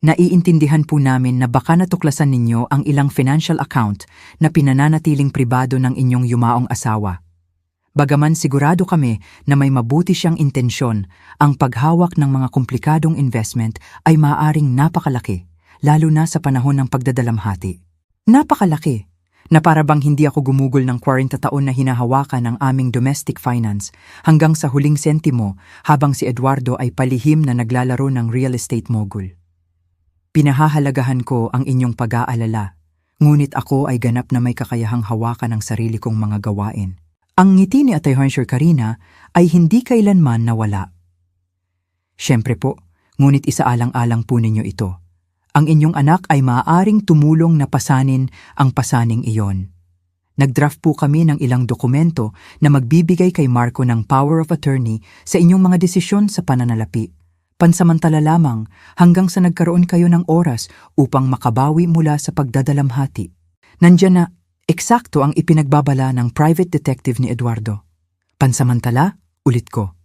"Naiintindihan po namin na baka natuklasan ninyo ang ilang financial account na pinananatiling pribado ng inyong yumaong asawa. Bagaman sigurado kami na may mabuti siyang intensyon, ang paghawak ng mga komplikadong investment ay maaaring napakalaki, lalo na sa panahon ng pagdadalamhati. Napakalaki, na para bang hindi ako gumugol ng 40 taon na hinahawakan ng aming domestic finance hanggang sa huling sentimo habang si Eduardo ay palihim na naglalaro ng real estate mogul. Pinahahalagahan ko ang inyong pag-aalala, ngunit ako ay ganap na may kakayahang hawakan ang sarili kong mga gawain." Ang ngiti ni Ate Bernard Karina ay hindi kailanman nawala. "Siyempre po, ngunit isaalang-alang po ninyo ito. Ang inyong anak ay maaaring tumulong na pasanin ang pasaning iyon. Nagdraft po kami ng ilang dokumento na magbibigay kay Marco ng power of attorney sa inyong mga desisyon sa pananalapi. Pansamantala lamang hanggang sa nagkaroon kayo ng oras upang makabawi mula sa pagdadalamhati." Nandiyan na, eksakto ang ipinagbabala ng private detective ni Eduardo. "Pansamantala?" ulit ko.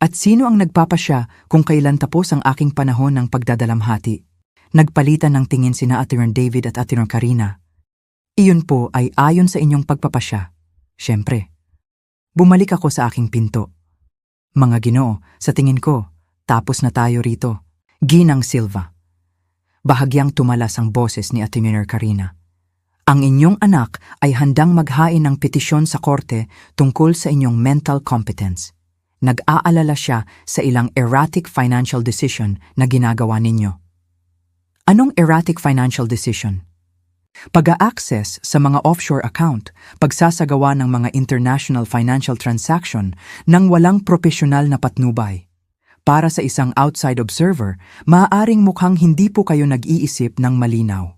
"At sino ang nagpapasya kung kailan tapos ang aking panahon ng pagdadalamhati?" Nagpalitan ng tingin sina Ate Bernard David at Ate Bernard Karina. "Iyon po ay ayon sa inyong pagpapasya. Siyempre." Bumalik ako sa aking pinto. "Mga Ginoo, sa tingin ko, tapos na tayo rito. Ginang Silva." Bahagyang tumalas ang boses ni Ate Bernard Karina. "Ang inyong anak ay handang maghain ng petisyon sa korte tungkol sa inyong mental competence. Nag-aalala siya sa ilang erratic financial decision na ginagawa ninyo." Anong erratic financial decision? Pag-a-access sa mga offshore account, pagsasagawa ng mga international financial transaction nang walang propesyonal na patnubay. Para sa isang outside observer, maaaring mukhang hindi po kayo nag-iisip ng malinaw.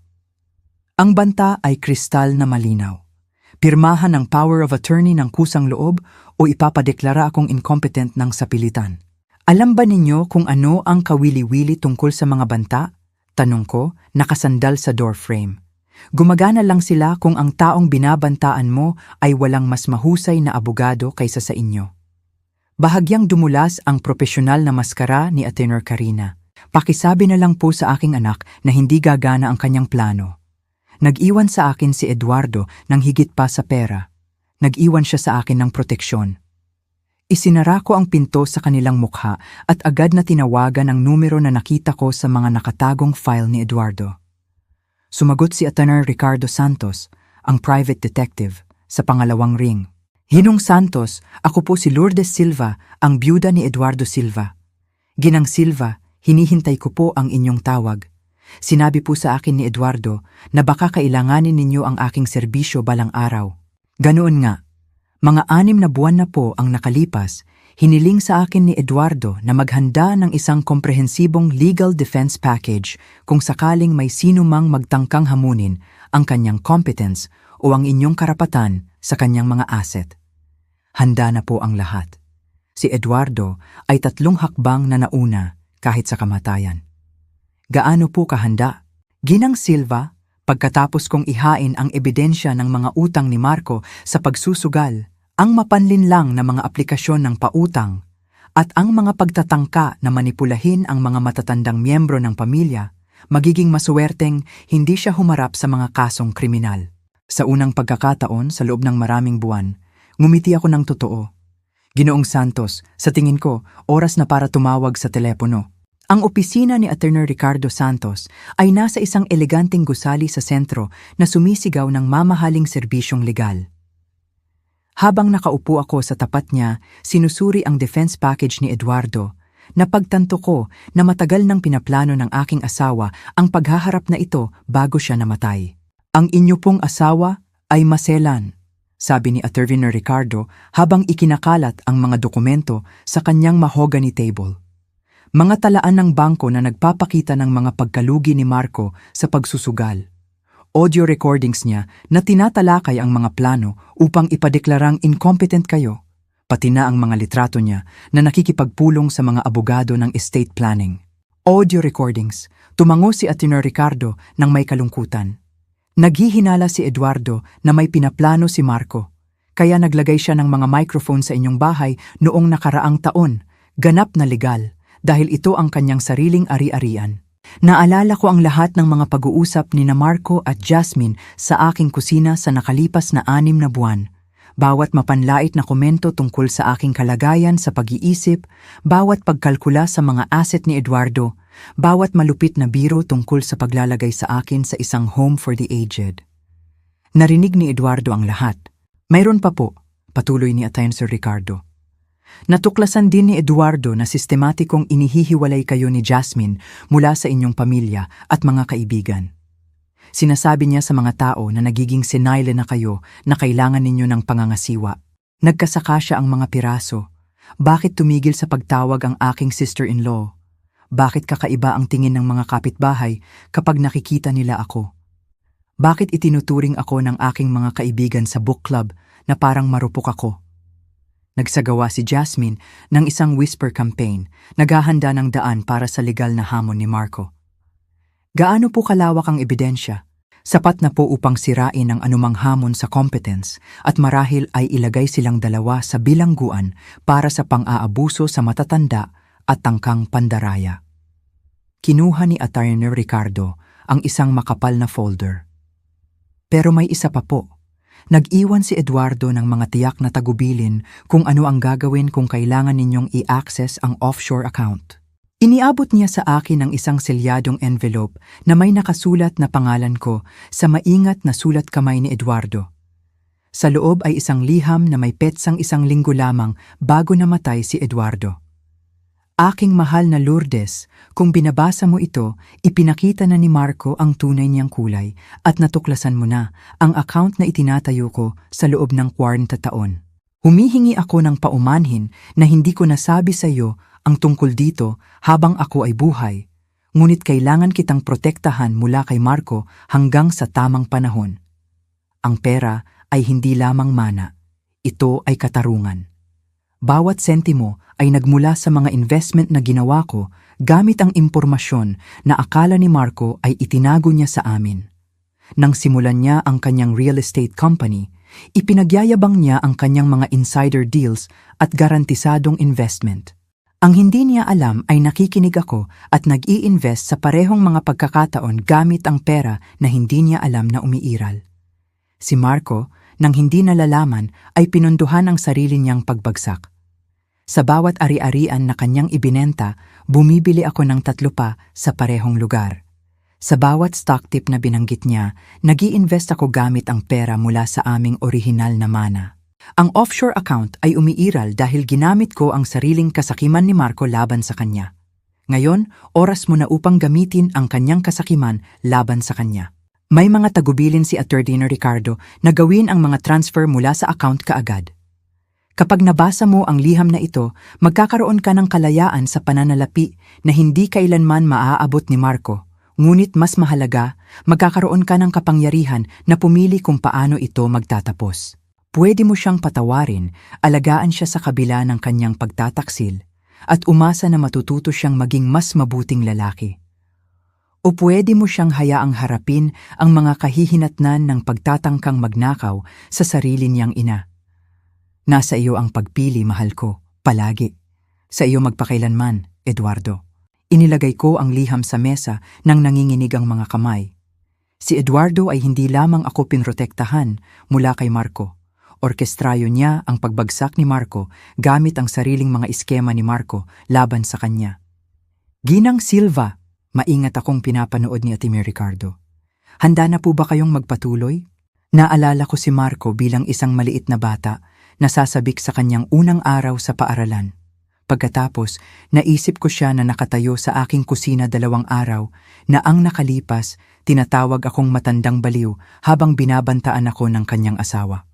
Ang banta ay kristal na malinaw. Pirmahan ng power of attorney ng kusang loob o ipapadeklara akong incompetent ng sapilitan. Alam ba ninyo kung ano ang kawili-wili tungkol sa mga banta? Tanong ko, nakasandal sa door frame. Gumagana lang sila kung ang taong binabantaan mo ay walang mas mahusay na abogado kaysa sa inyo. Bahagyang dumulas ang propesyonal na maskara ni Ate Bernard Karina. "Pakisabi na lang po sa aking anak na hindi gagana ang kanyang plano. Nag-iwan sa akin si Eduardo ng higit pa sa pera. Nag-iwan siya sa akin ng proteksyon." Isinara ko ang pinto sa kanilang mukha at agad na tinawagan ang numero na nakita ko sa mga nakatagong file ni Eduardo. Sumagot si Attorney Ricardo Santos, ang private detective, sa pangalawang ring. "Ginong Santos, ako po si Lourdes Silva, ang byuda ni Eduardo Silva. Ginang Silva, hinihintay ko po ang inyong tawag. Sinabi po sa akin ni Eduardo na baka kailanganin ninyo ang aking serbisyo balang araw. Ganoon nga. Mga 6 na buwan na po ang nakalipas, Hiniling sa akin ni Eduardo na maghanda ng isang komprehensibong legal defense package kung sakaling may sino mang magtangkang hamunin ang kanyang competence o ang inyong karapatan sa kanyang mga asset. Handa na po ang lahat. Si Eduardo ay 3 hakbang na nauna kahit sa kamatayan. Gaano po kahanda? Ginang Silva, pagkatapos kong ihain ang ebidensya ng mga utang ni Marco sa pagsusugal, ang mapanlinlang na mga aplikasyon ng pautang, at ang mga pagtatangka na manipulahin ang mga matatandang miyembro ng pamilya, magiging masuwerteng hindi siya humarap sa mga kasong kriminal. Sa unang pagkakataon sa loob ng maraming buwan, ngumiti ako ng totoo. Ginoong Santos, sa tingin ko, oras na para tumawag sa telepono. Ang opisina ni Attorney Ricardo Santos ay nasa isang eleganteng gusali sa sentro na sumisigaw ng mamahaling serbisyong legal. Habang nakaupo ako sa tapat niya, sinusuri ang defense package ni Eduardo. Napagtanto ko na matagal nang pinaplano ng aking asawa ang paghaharap na ito bago siya namatay. Ang inyo pong asawa ay maselan, sabi ni Attorney Ricardo habang ikinakalat ang mga dokumento sa kanyang mahogany table. Mga talaan ng bangko na nagpapakita ng mga pagkalugi ni Marco sa pagsusugal. Audio recordings niya na tinatalakay ang mga plano upang ipadeklarang incompetent kayo, pati na ang mga litrato niya na nakikipagpulong sa mga abogado ng estate planning. Audio recordings, tumango si Attorney Ricardo ng may kalungkutan. Naghihinala si Eduardo na may pinaplano si Marco, kaya naglagay siya ng mga microphone sa inyong bahay noong nakaraang taon, ganap na legal, dahil ito ang kanyang sariling ari-arian. Naalala ko ang lahat ng mga pag-uusap ni Marco at Jasmine sa aking kusina sa nakalipas na 6 na buwan. Bawat mapanlait na komento tungkol sa aking kalagayan sa pag-iisip, bawat pagkalkula sa mga asset ni Eduardo, bawat malupit na biro tungkol sa paglalagay sa akin sa isang home for the aged. Narinig ni Eduardo ang lahat. Mayroon pa po, patuloy ni Attorney Ricardo. Natuklasan din ni Eduardo na sistematikong inihihiwalay kayo ni Jasmine mula sa inyong pamilya at mga kaibigan. Sinasabi niya sa mga tao na nagiging senile na kayo na kailangan ninyo ng pangangasiwa. Nagkasaka siya ang mga piraso. Bakit tumigil sa pagtawag ang aking sister-in-law? Bakit kakaiba ang tingin ng mga kapitbahay kapag nakikita nila ako? Bakit itinuturing ako ng aking mga kaibigan sa book club na parang marupok ako? Nagsagawa si Jasmine ng isang whisper campaign, naghahanda ng daan para sa legal na hamon ni Marco. Gaano po kalawak ang ebidensya? Sapat na po upang sirain ang anumang hamon sa competence at marahil ay ilagay silang dalawa sa bilangguan para sa pang-aabuso sa matatanda at tangkang pandaraya. Kinuha ni Attorney Ricardo ang isang makapal na folder. Pero may isa pa po. Nag-iwan si Eduardo ng mga tiyak na tagubilin kung ano ang gagawin kung kailangan ninyong i-access ang offshore account. Iniabot niya sa akin ang isang selyadong envelope na may nakasulat na pangalan ko sa maingat na sulat kamay ni Eduardo. Sa loob ay isang liham na may petsang 1 linggo lamang bago namatay si Eduardo. Aking mahal na Lourdes, kung binabasa mo ito, ipinakita na ni Marco ang tunay niyang kulay at natuklasan mo na ang account na itinatayo ko sa loob ng 40 taon. Humihingi ako ng paumanhin na hindi ko nasabi sa iyo ang tungkol dito habang ako ay buhay, ngunit kailangan kitang protektahan mula kay Marco hanggang sa tamang panahon. Ang pera ay hindi lamang mana, ito ay katarungan. Bawat sentimo ay nagmula sa mga investment na ginawa ko gamit ang impormasyon na akala ni Marco ay itinago niya sa amin. Nang simulan niya ang kanyang real estate company, ipinagyayabang niya ang kanyang mga insider deals at garantisadong investment. Ang hindi niya alam ay nakikinig ako at nag-i-invest sa parehong mga pagkakataon gamit ang pera na hindi niya alam na umiiral. Si Marco, nang hindi nalalaman, ay pinunduhan ang sarili niyang pagbagsak. Sa bawat ari-arian na kanyang ibinenta, bumibili ako ng 3 pa sa parehong lugar. Sa bawat stock tip na binanggit niya, nag-i-invest ako gamit ang pera mula sa aming orihinal na mana. Ang offshore account ay umiiral dahil ginamit ko ang sariling kasakiman ni Marco laban sa kanya. Ngayon, oras mo na upang gamitin ang kanyang kasakiman laban sa kanya. May mga tagubilin si Attorney Ricardo na gawin ang mga transfer mula sa account kaagad. Kapag nabasa mo ang liham na ito, magkakaroon ka ng kalayaan sa pananalapi na hindi kailanman maaabot ni Marco. Ngunit mas mahalaga, magkakaroon ka ng kapangyarihan na pumili kung paano ito magtatapos. Pwede mo siyang patawarin, alagaan siya sa kabila ng kanyang pagtataksil, at umasa na matututo siyang maging mas mabuting lalaki. O pwede mo siyang hayaang harapin ang mga kahihinatnan ng pagtatangkang magnakaw sa sarili niyang ina. Nasa iyo ang pagpili, mahal ko, palagi. Sa iyo magpakailanman, Eduardo. Inilagay ko ang liham sa mesa nang nanginginig ang mga kamay. Si Eduardo ay hindi lamang ako pinrotektahan mula kay Marco. Orkestrayo niya ang pagbagsak ni Marco gamit ang sariling mga iskema ni Marco laban sa kanya. Ginang Silva, maingat akong pinapanood ni Atimir Ricardo. Handa na po ba kayong magpatuloy? Naalala ko si Marco bilang isang maliit na bata, nasasabik sa kanyang unang araw sa paaralan. Pagkatapos, naisip ko siya na nakatayo sa aking kusina 2 araw na ang nakalipas, tinatawag akong matandang baliw habang binabantaan ako ng kanyang asawa.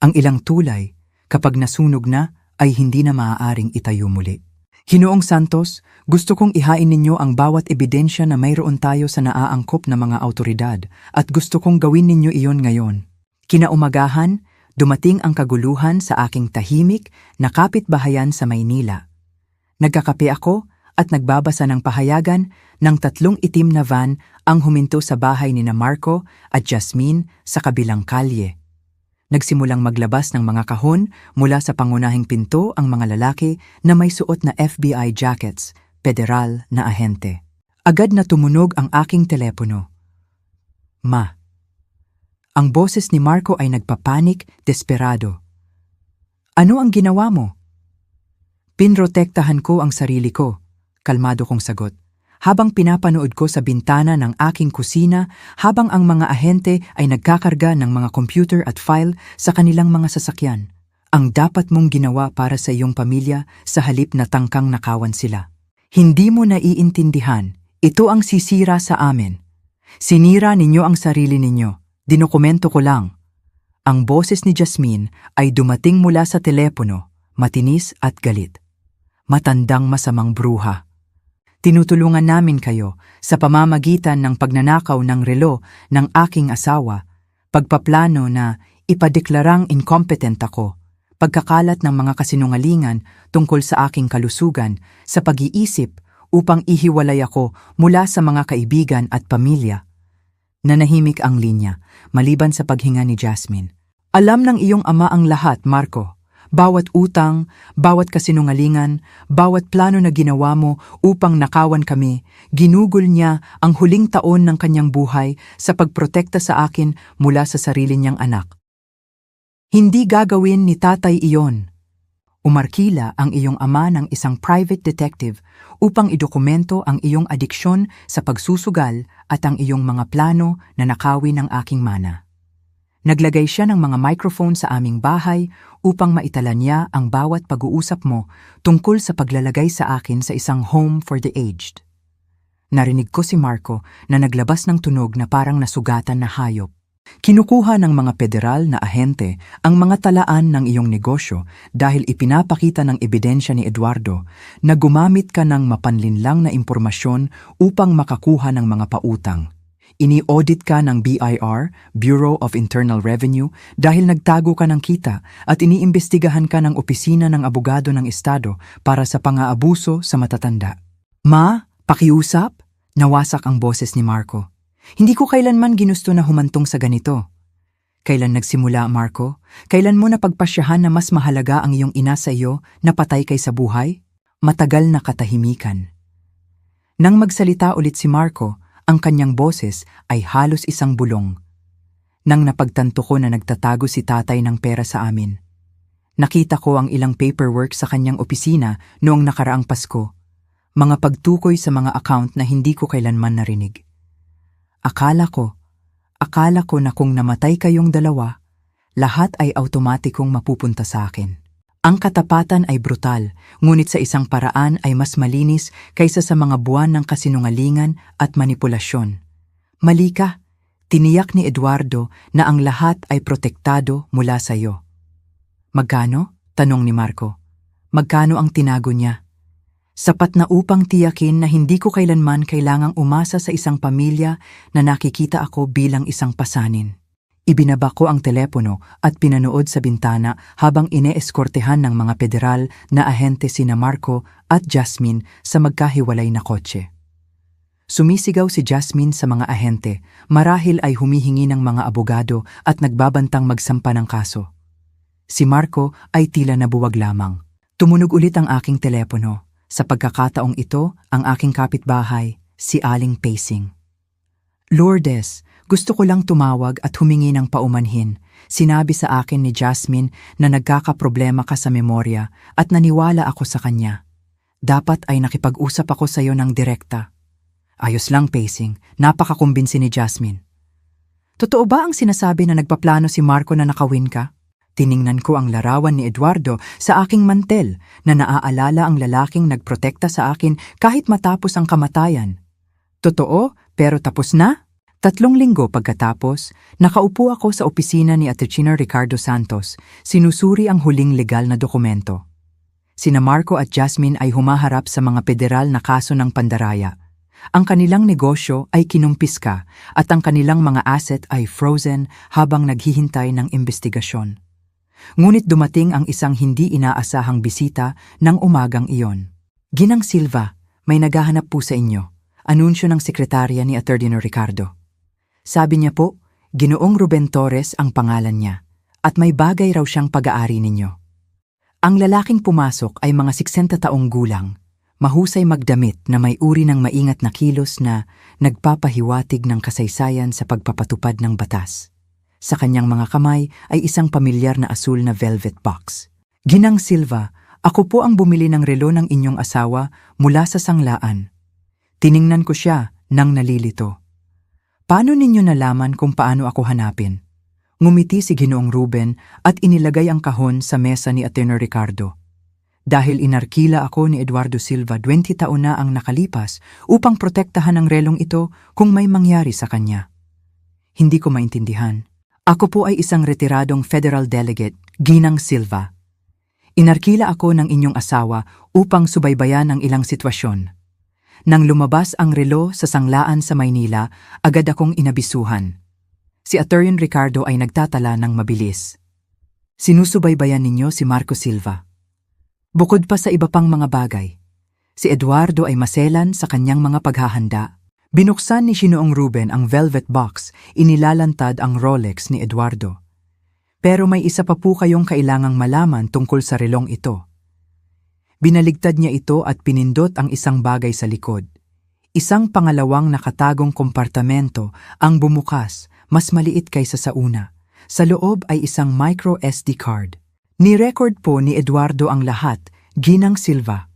Ang ilang tulay, kapag nasunog na, ay hindi na maaaring itayo muli. Ginoong Santos, gusto kong ihain ninyo ang bawat ebidensya na mayroon tayo sa naaangkop na mga awtoridad at gusto kong gawin ninyo iyon ngayon. Kinaumagahan, dumating ang kaguluhan sa aking tahimik na kapitbahayan sa Maynila. Nagkakape ako at nagbabasa ng pahayagan ng 3 itim na van ang huminto sa bahay ni Marco at Jasmine sa kabilang kalye. Nagsimulang maglabas ng mga kahon mula sa pangunahing pinto ang mga lalaki na may suot na FBI jackets, federal na ahente. Agad na tumunog ang aking telepono. Ma. Ang boses ni Marco ay nagpapanik, desperado. Ano ang ginawa mo? Pinrotektahan ko ang sarili ko, kalmado kong sagot, habang pinapanood ko sa bintana ng aking kusina habang ang mga ahente ay nagkakarga ng mga computer at file sa kanilang mga sasakyan. Ang dapat mong ginawa para sa iyong pamilya sa halip na tangkang nakawan sila. Hindi mo naiintindihan, ito ang sisira sa amin. Sinira ninyo ang sarili ninyo, dinokumento ko lang. Ang boses ni Jasmine ay dumating mula sa telepono, matinis at galit. Matandang masamang bruha. Tinutulungan namin kayo sa pamamagitan ng pagnanakaw ng relo ng aking asawa, pagpaplano na ipadeklarang incompetent ako, pagkakalat ng mga kasinungalingan tungkol sa aking kalusugan, sa pag-iisip upang ihiwalay ako mula sa mga kaibigan at pamilya. Nanahimik ang linya, maliban sa paghinga ni Jasmine. Alam ng iyong ama ang lahat, Marco. Bawat utang, bawat kasinungalingan, bawat plano na ginawa mo upang nakawan kami, ginugol niya ang huling taon ng kanyang buhay sa pagprotekta sa akin mula sa sarili niyang anak. Hindi gagawin ni tatay iyon. Umarkila ang iyong ama ng isang private detective upang idokumento ang iyong adiksyon sa pagsusugal at ang iyong mga plano na nakawin ang aking mana. Naglagay siya ng mga microphone sa aming bahay upang maitala niya ang bawat pag-uusap mo tungkol sa paglalagay sa akin sa isang home for the aged. Narinig ko si Marco na naglabas ng tunog na parang nasugatan na hayop. Kinukuha ng mga federal na ahente ang mga talaan ng iyong negosyo dahil ipinapakita ng ebidensya ni Eduardo na gumamit ka ng mapanlinlang na impormasyon upang makakuha ng mga pautang. Ini-audit ka ng BIR, Bureau of Internal Revenue, dahil nagtago ka ng kita at iniimbestigahan ka ng opisina ng abogado ng Estado para sa pang-aabuso sa matatanda. Ma, pakiusap? Nawasak ang boses ni Marco. Hindi ko kailanman ginusto na humantong sa ganito. Kailan nagsimula, Marco? Kailan mo napagpasyahan na mas mahalaga ang iyong ina sa iyo na patay kaysa buhay? Matagal na katahimikan. Nang magsalita ulit si Marco, ang kanyang boses ay halos isang bulong. Nang napagtanto ko na nagtatago si tatay ng pera sa amin. Nakita ko ang ilang paperwork sa kanyang opisina noong nakaraang Pasko. Mga pagtukoy sa mga account na hindi ko kailanman narinig. Akala ko na kung namatay kayong dalawa, lahat ay automatikong mapupunta sa akin. Ang katapatan ay brutal, ngunit sa isang paraan ay mas malinis kaysa sa mga buwan ng kasinungalingan at manipulasyon. Mali ka, tiniyak ni Eduardo na ang lahat ay protektado mula sa iyo. Magkano? Tanong ni Marco. Magkano ang tinago niya? Sapat na upang tiyakin na hindi ko kailanman kailangang umasa sa isang pamilya na nakikita ako bilang isang pasanin. Ibinaba ko ang telepono at pinanood sa bintana habang ine-eskortehan ng mga federal na ahente sina Marco at Jasmine sa magkahiwalay na kotse. Sumisigaw si Jasmine sa mga ahente, marahil ay humihingi ng mga abogado at nagbabantang magsampa ng kaso. Si Marco ay tila nabuwag lamang. Tumunog ulit ang aking telepono. Sa pagkakataong ito, ang aking kapitbahay, si Aling Pacing. Lourdes, gusto ko lang tumawag at humingi ng paumanhin. Sinabi sa akin ni Jasmine na nagkakaproblema ka sa memorya at naniwala ako sa kanya. Dapat ay nakipag-usap ako sa iyo ng direkta. Ayos lang, Pacing. Napakakumbinsi ni Jasmine. Totoo ba ang sinasabi na nagpaplano si Marco na nakawin ka? Tiningnan ko ang larawan ni Eduardo sa aking mantel na naaalala ang lalaking nagprotekta sa akin kahit matapos ang kamatayan. Totoo, pero tapos na? 3 linggo pagkatapos, nakaupo ako sa opisina ni Attorney Ricardo Santos, sinusuri ang huling legal na dokumento. Sina Marco at Jasmine ay humaharap sa mga federal na kaso ng pandaraya. Ang kanilang negosyo ay kinumpiska at ang kanilang mga asset ay frozen habang naghihintay ng investigasyon. Ngunit dumating ang isang hindi inaasahang bisita ng umagang iyon. Ginang Silva, may naghahanap po sa inyo. Anunsyo ng sekretarya ni Attorney Ricardo. Sabi niya po, Ginoong Ruben Torres ang pangalan niya at may bagay raw siyang pag-aari ninyo. Ang lalaking pumasok ay mga 60 taong gulang, mahusay magdamit na may uri ng maingat na kilos na nagpapahiwatig ng kasaysayan sa pagpapatupad ng batas. Sa kanyang mga kamay ay isang pamilyar na asul na velvet box. Ginang Silva, ako po ang bumili ng relo ng inyong asawa mula sa sanglaan. Tiningnan ko siya nang nalilito. Paano ninyo nalaman kung paano ako hanapin? Ngumiti si Ginoong Ruben at inilagay ang kahon sa mesa ni Attorney Ricardo. Dahil inarkila ako ni Eduardo Silva 20 taon na ang nakalipas upang protektahan ang relong ito kung may mangyari sa kanya. Hindi ko maintindihan. Ako po ay isang retiradong federal delegate, Ginang Silva. Inarkila ako ng inyong asawa upang subaybayan ang ilang sitwasyon. Nang lumabas ang relo sa sanglaan sa Maynila, agad akong inabisuhan. Si Attorney Ricardo ay nagtatala ng mabilis. Sinusubaybayan ninyo si Marco Silva. Bukod pa sa iba pang mga bagay, si Eduardo ay maselan sa kanyang mga paghahanda. Binuksan ni Ginoong Ruben ang velvet box, inilalantad ang Rolex ni Eduardo. Pero may isa pa po kayong kailangang malaman tungkol sa relong ito. Binaligtad niya ito at pinindot ang isang bagay sa likod. Isang pangalawang nakatagong kompartamento ang bumukas, mas maliit kaysa sa una. Sa loob ay isang micro SD card. Ni-record po ni Eduardo ang lahat, Ginang Silva.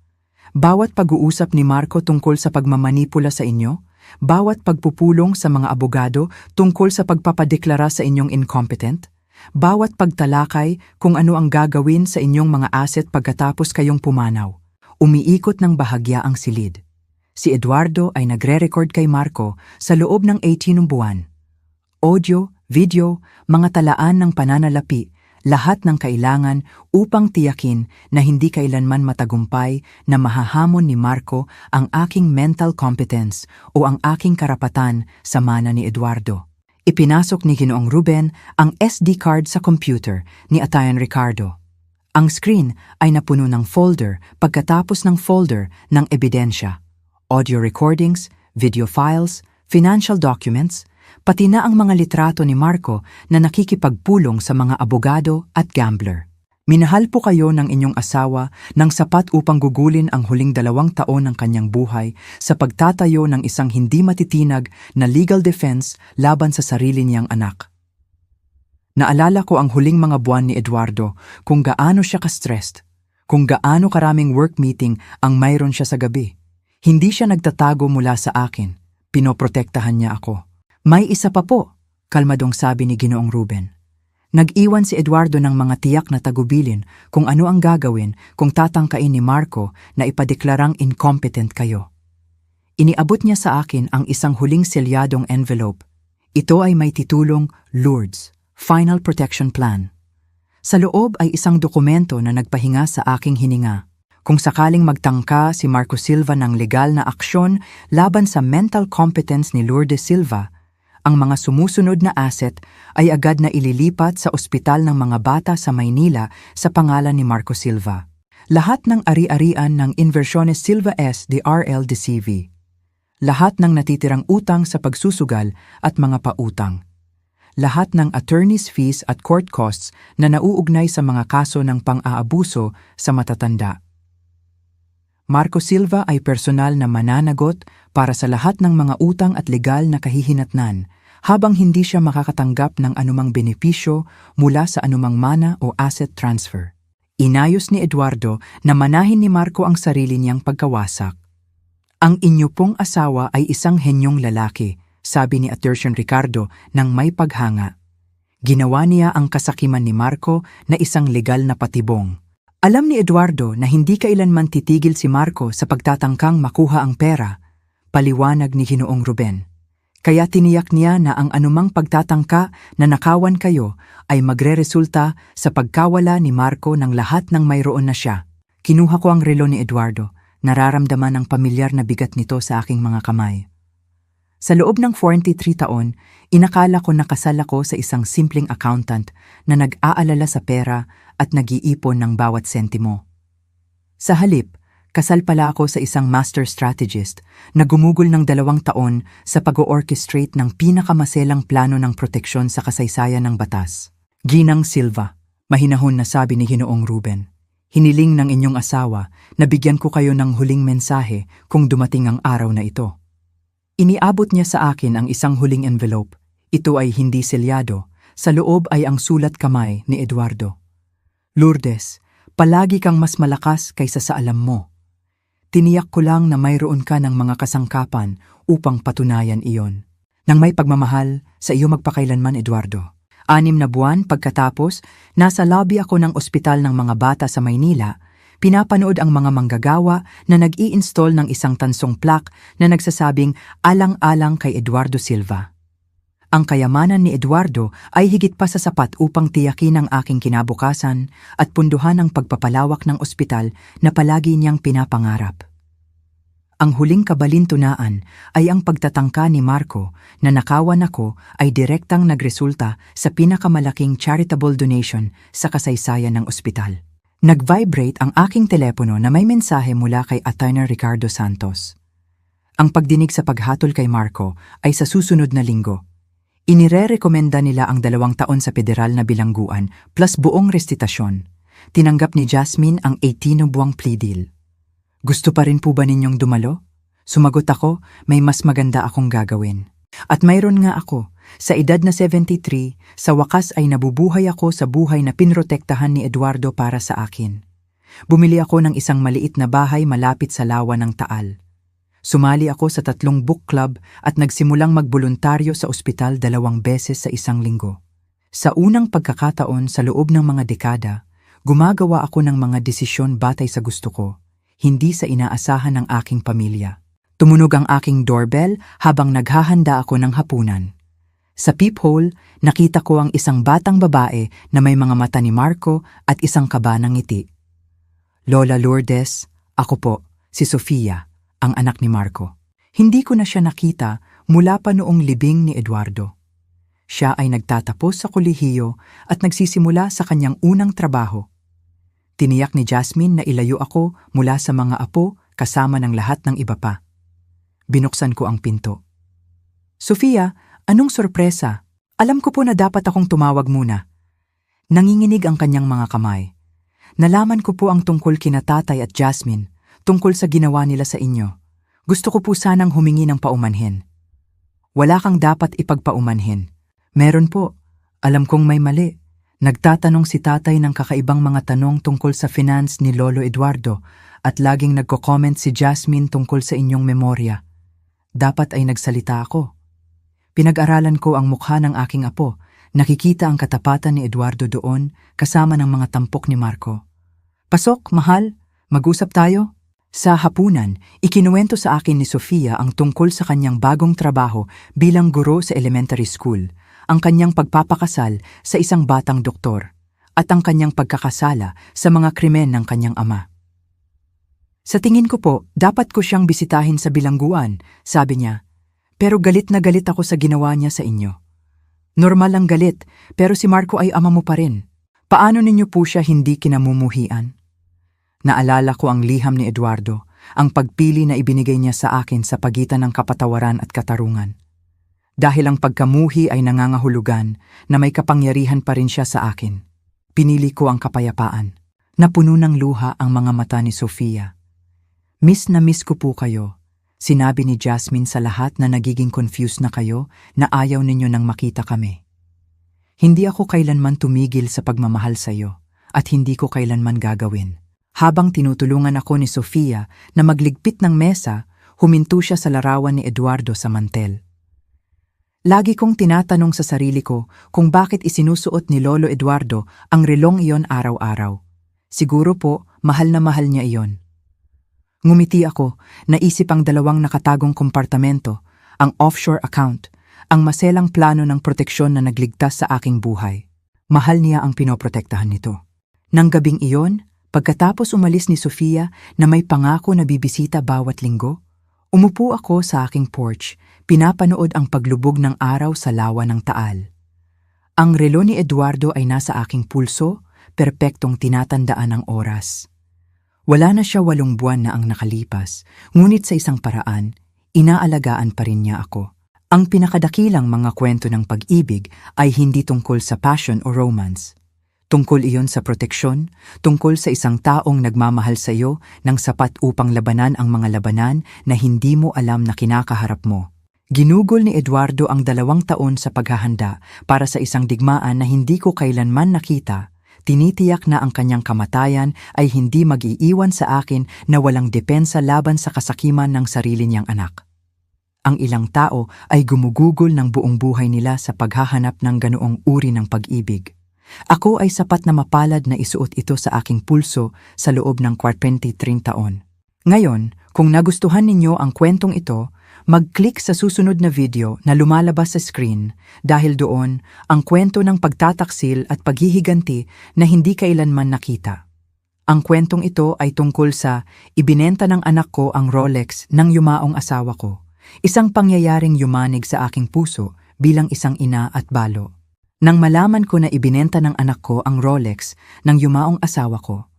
Bawat pag-uusap ni Marco tungkol sa pagmamanipula sa inyo, bawat pagpupulong sa mga abogado tungkol sa pagpapadeklara sa inyong incompetent, bawat pagtalakay kung ano ang gagawin sa inyong mga asset pagkatapos kayong pumanaw, umiikot ng bahagya ang silid. Si Eduardo ay nagre-record kay Marco sa loob ng 18 buwan. Audio, video, mga talaan ng pananalapi, lahat ng kailangan upang tiyakin na hindi kailanman matagumpay na mahahamon ni Marco ang aking mental competence o ang aking karapatan sa mana ni Eduardo. Ipinasok ni Ginoong Ruben ang SD card sa computer ni Attorney Ricardo. Ang screen ay napuno ng folder pagkatapos ng folder ng ebidensya, audio recordings, video files, financial documents, pati na ang mga litrato ni Marco na nakikipagpulong sa mga abogado at gambler. Minahal po kayo ng inyong asawa ng sapat upang gugulin ang huling 2 taon ng kanyang buhay sa pagtatayo ng isang hindi matitinag na legal defense laban sa sarili niyang anak. Naalala ko ang huling mga buwan ni Eduardo kung gaano siya ka-stressed, kung gaano karaming work meeting ang mayroon siya sa gabi. Hindi siya nagtatago mula sa akin, pinoprotektahan niya ako. May isa pa po, kalmadong sabi ni Ginoong Ruben. Nag-iwan si Eduardo ng mga tiyak na tagubilin kung ano ang gagawin kung tatangkain ni Marco na ipadeklarang incompetent kayo. Iniabot niya sa akin ang isang huling selyadong envelope. Ito ay may titulong Lourdes, Final Protection Plan. Sa loob ay isang dokumento na nagpahinga sa aking hininga. Kung sakaling magtangka si Marco Silva ng legal na aksyon laban sa mental competence ni Lourdes Silva, ang mga sumusunod na asset ay agad na ililipat sa ospital ng mga bata sa Maynila sa pangalan ni Marco Silva. Lahat ng ari-arian ng Inversiones Silva S. de R.L. de CV. Lahat ng natitirang utang sa pagsusugal at mga pautang. Lahat ng attorney's fees at court costs na nauugnay sa mga kaso ng pang-aabuso sa matatanda. Marco Silva ay personal na mananagot para sa lahat ng mga utang at legal na kahihinatnan habang hindi siya makakatanggap ng anumang benepisyo mula sa anumang mana o asset transfer. Inayos ni Eduardo na manahin ni Marco ang sarili niyang pagkawasak. Ang inyo pong asawa ay isang henyong lalaki, sabi ni Attorney Ricardo nang may paghanga. Ginawa niya ang kasakiman ni Marco na isang legal na patibong. Alam ni Eduardo na hindi kailanman titigil si Marco sa pagtatangkang makuha ang pera, paliwanag ni Ginoong Ruben. Kaya tiniyak niya na ang anumang pagtatangka na nakawan kayo ay magreresulta sa pagkawala ni Marco ng lahat ng mayroon na siya. Kinuha ko ang relo ni Eduardo, nararamdaman ang pamilyar na bigat nito sa aking mga kamay. Sa loob ng 43 taon, inakala ko nakasal ako sa isang simpleng accountant na nag-aalala sa pera at nag-iipon ng bawat sentimo. Sa halip, kasal pala ako sa isang master strategist na gumugol ng 2 taon sa pag-orchestrate ng pinakamaselang plano ng proteksyon sa kasaysayan ng batas. Ginang Silva, mahinahon na sabi ni Ginoong Ruben. Hiniling ng inyong asawa na bigyan ko kayo ng huling mensahe kung dumating ang araw na ito. Iniabot niya sa akin ang isang huling envelope. Ito ay hindi selyado. Sa loob ay ang sulat kamay ni Eduardo. Lourdes, palagi kang mas malakas kaysa sa alam mo. Tiniyak ko lang na mayroon ka ng mga kasangkapan upang patunayan iyon. Nang may pagmamahal, sa iyo magpakailanman, Eduardo. 6 na buwan pagkatapos, nasa lobby ako ng ospital ng mga bata sa Maynila. Pinapanood ang mga manggagawa na nag-i-install ng isang tansong plaque na nagsasabing alang-alang kay Eduardo Silva. Ang kayamanan ni Eduardo ay higit pa sa sapat upang tiyakin ang aking kinabukasan at punduhan ang pagpapalawak ng ospital na palagi niyang pinapangarap. Ang huling kabalintunaan ay ang pagtatangka ni Marco na nakawan ako ay direktang nagresulta sa pinakamalaking charitable donation sa kasaysayan ng ospital. Nag-vibrate ang aking telepono na may mensahe mula kay Attorney Ricardo Santos. Ang pagdinig sa paghatol kay Marco ay sa susunod na linggo. Inire-rekomenda nila ang 2 taon sa federal na bilangguan plus buong restitusyon. Tinanggap ni Jasmine ang 18 na buwang plea deal. Gusto pa rin po ba ninyong dumalo? Sumagot ako, may mas maganda akong gagawin. At mayroon nga ako. Sa edad na 73, sa wakas ay nabubuhay ako sa buhay na pinrotektahan ni Eduardo para sa akin. Bumili ako ng isang maliit na bahay malapit sa lawa ng Taal. Sumali ako sa 3 book club at nagsimulang magboluntaryo sa ospital 2 beses sa isang linggo. Sa unang pagkakataon sa loob ng mga dekada, gumagawa ako ng mga desisyon batay sa gusto ko, hindi sa inaasahan ng aking pamilya. Tumunog ang aking doorbell habang naghahanda ako ng hapunan. Sa peephole, nakita ko ang isang batang babae na may mga mata ni Marco at isang kaba ng ngiti. Lola Lourdes, ako po, si Sofia, ang anak ni Marco. Hindi ko na siya nakita mula pa noong libing ni Eduardo. Siya ay nagtatapos sa kolehiyo at nagsisimula sa kanyang unang trabaho. Tiniyak ni Jasmine na ilayo ako mula sa mga apo kasama ng lahat ng iba pa. Binuksan ko ang pinto. Sofia, anong sorpresa? Alam ko po na dapat akong tumawag muna. Nanginginig ang kanyang mga kamay. Nalaman ko po ang tungkol kina Tatay at Jasmine, tungkol sa ginawa nila sa inyo. Gusto ko po sanang humingi ng paumanhin. Wala kang dapat ipagpaumanhin. Meron po. Alam kong may mali. Nagtatanong si Tatay ng kakaibang mga tanong tungkol sa finance ni Lolo Eduardo at laging nagko-comment si Jasmine tungkol sa inyong memorya. Dapat ay nagsalita ako. Pinag-aralan ko ang mukha ng aking apo. Nakikita ang katapatan ni Eduardo doon kasama ng mga tampok ni Marco. Pasok, mahal. Mag-usap tayo. Sa hapunan, ikinuwento sa akin ni Sofia ang tungkol sa kanyang bagong trabaho bilang guro sa elementary school, ang kanyang pagpapakasal sa isang batang doktor, at ang kanyang pagkakasala sa mga krimen ng kanyang ama. Sa tingin ko po, dapat ko siyang bisitahin sa bilangguan, sabi niya. Pero galit na galit ako sa ginawa niya sa inyo. Normal ang galit, pero si Marco ay ama mo pa rin. Paano ninyo po siya hindi kinamumuhian? Naalala ko ang liham ni Eduardo, ang pagpili na ibinigay niya sa akin sa pagitan ng kapatawaran at katarungan. Dahil ang pagkamuhi ay nangangahulugan na may kapangyarihan pa rin siya sa akin. Pinili ko ang kapayapaan. Napuno ng luha ang mga mata ni Sofia. Miss na miss ko po kayo. Sinabi ni Jasmine sa lahat na nagiging confused na kayo na ayaw ninyo nang makita kami. Hindi ako kailanman tumigil sa pagmamahal sa iyo at hindi ko kailanman gagawin. Habang tinutulungan ako ni Sofia na magligpit ng mesa, huminto siya sa larawan ni Eduardo sa mantel. Lagi kong tinatanong sa sarili ko kung bakit isinusuot ni Lolo Eduardo ang relong iyon araw-araw. Siguro po, mahal na mahal niya iyon. Ngumiti ako, naisip ang dalawang nakatagong kompartamento, ang offshore account, ang maselang plano ng proteksyon na nagligtas sa aking buhay. Mahal niya ang pinoprotektahan nito. Nang gabing iyon, pagkatapos umalis ni Sofia na may pangako na bibisita bawat linggo, umupo ako sa aking porch, pinapanood ang paglubog ng araw sa lawa ng Taal. Ang relo ni Eduardo ay nasa aking pulso, perpektong tinatandaan ang oras. Wala na siya 8 buwan na ang nakalipas, ngunit sa isang paraan, inaalagaan pa rin niya ako. Ang pinakadakilang mga kwento ng pag-ibig ay hindi tungkol sa passion o romance. Tungkol iyon sa proteksyon, tungkol sa isang taong nagmamahal sa iyo ng sapat upang labanan ang mga labanan na hindi mo alam na kinakaharap mo. Ginugol ni Eduardo ang 2 taon sa paghahanda para sa isang digmaan na hindi ko kailanman nakita. Tinitiyak na ang kanyang kamatayan ay hindi mag-iiwan sa akin na walang depensa laban sa kasakiman ng sarili niyang anak. Ang ilang tao ay gumugugol ng buong buhay nila sa paghahanap ng ganoong uri ng pag-ibig. Ako ay sapat na mapalad na isuot ito sa aking pulso sa loob ng 23 taon. Ngayon, kung nagustuhan ninyo ang kwentong ito, mag-click sa susunod na video na lumalabas sa screen dahil doon ang kwento ng pagtataksil at paghihiganti na hindi kailanman nakita. Ang kwentong ito ay tungkol sa ibinenta ng anak ko ang Rolex ng yumaong asawa ko, isang pangyayaring yumanig sa aking puso bilang isang ina at balo. Nang malaman ko na ibinenta ng anak ko ang Rolex ng yumaong asawa ko,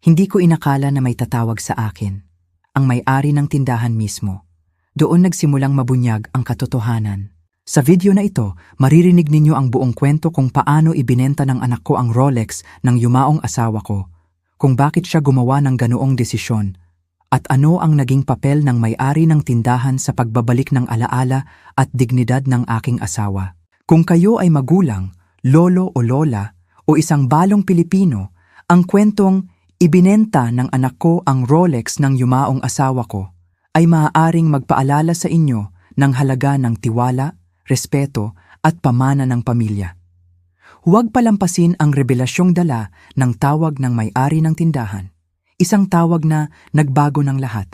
hindi ko inakala na may tatawag sa akin, ang may-ari ng tindahan mismo. Doon nagsimulang mabunyag ang katotohanan. Sa video na ito, maririnig ninyo ang buong kwento kung paano ibinenta ng anak ko ang Rolex ng yumaong asawa ko, kung bakit siya gumawa ng ganoong desisyon, at ano ang naging papel ng may-ari ng tindahan sa pagbabalik ng alaala at dignidad ng aking asawa. Kung kayo ay magulang, lolo o lola, o isang balong Pilipino, ang kwentong ibinenta ng anak ko ang Rolex ng yumaong asawa ko ay maaaring magpaalala sa inyo ng halaga ng tiwala, respeto at pamana ng pamilya. Huwag palampasin ang revelasyong dala ng tawag ng may-ari ng tindahan, isang tawag na nagbago ng lahat.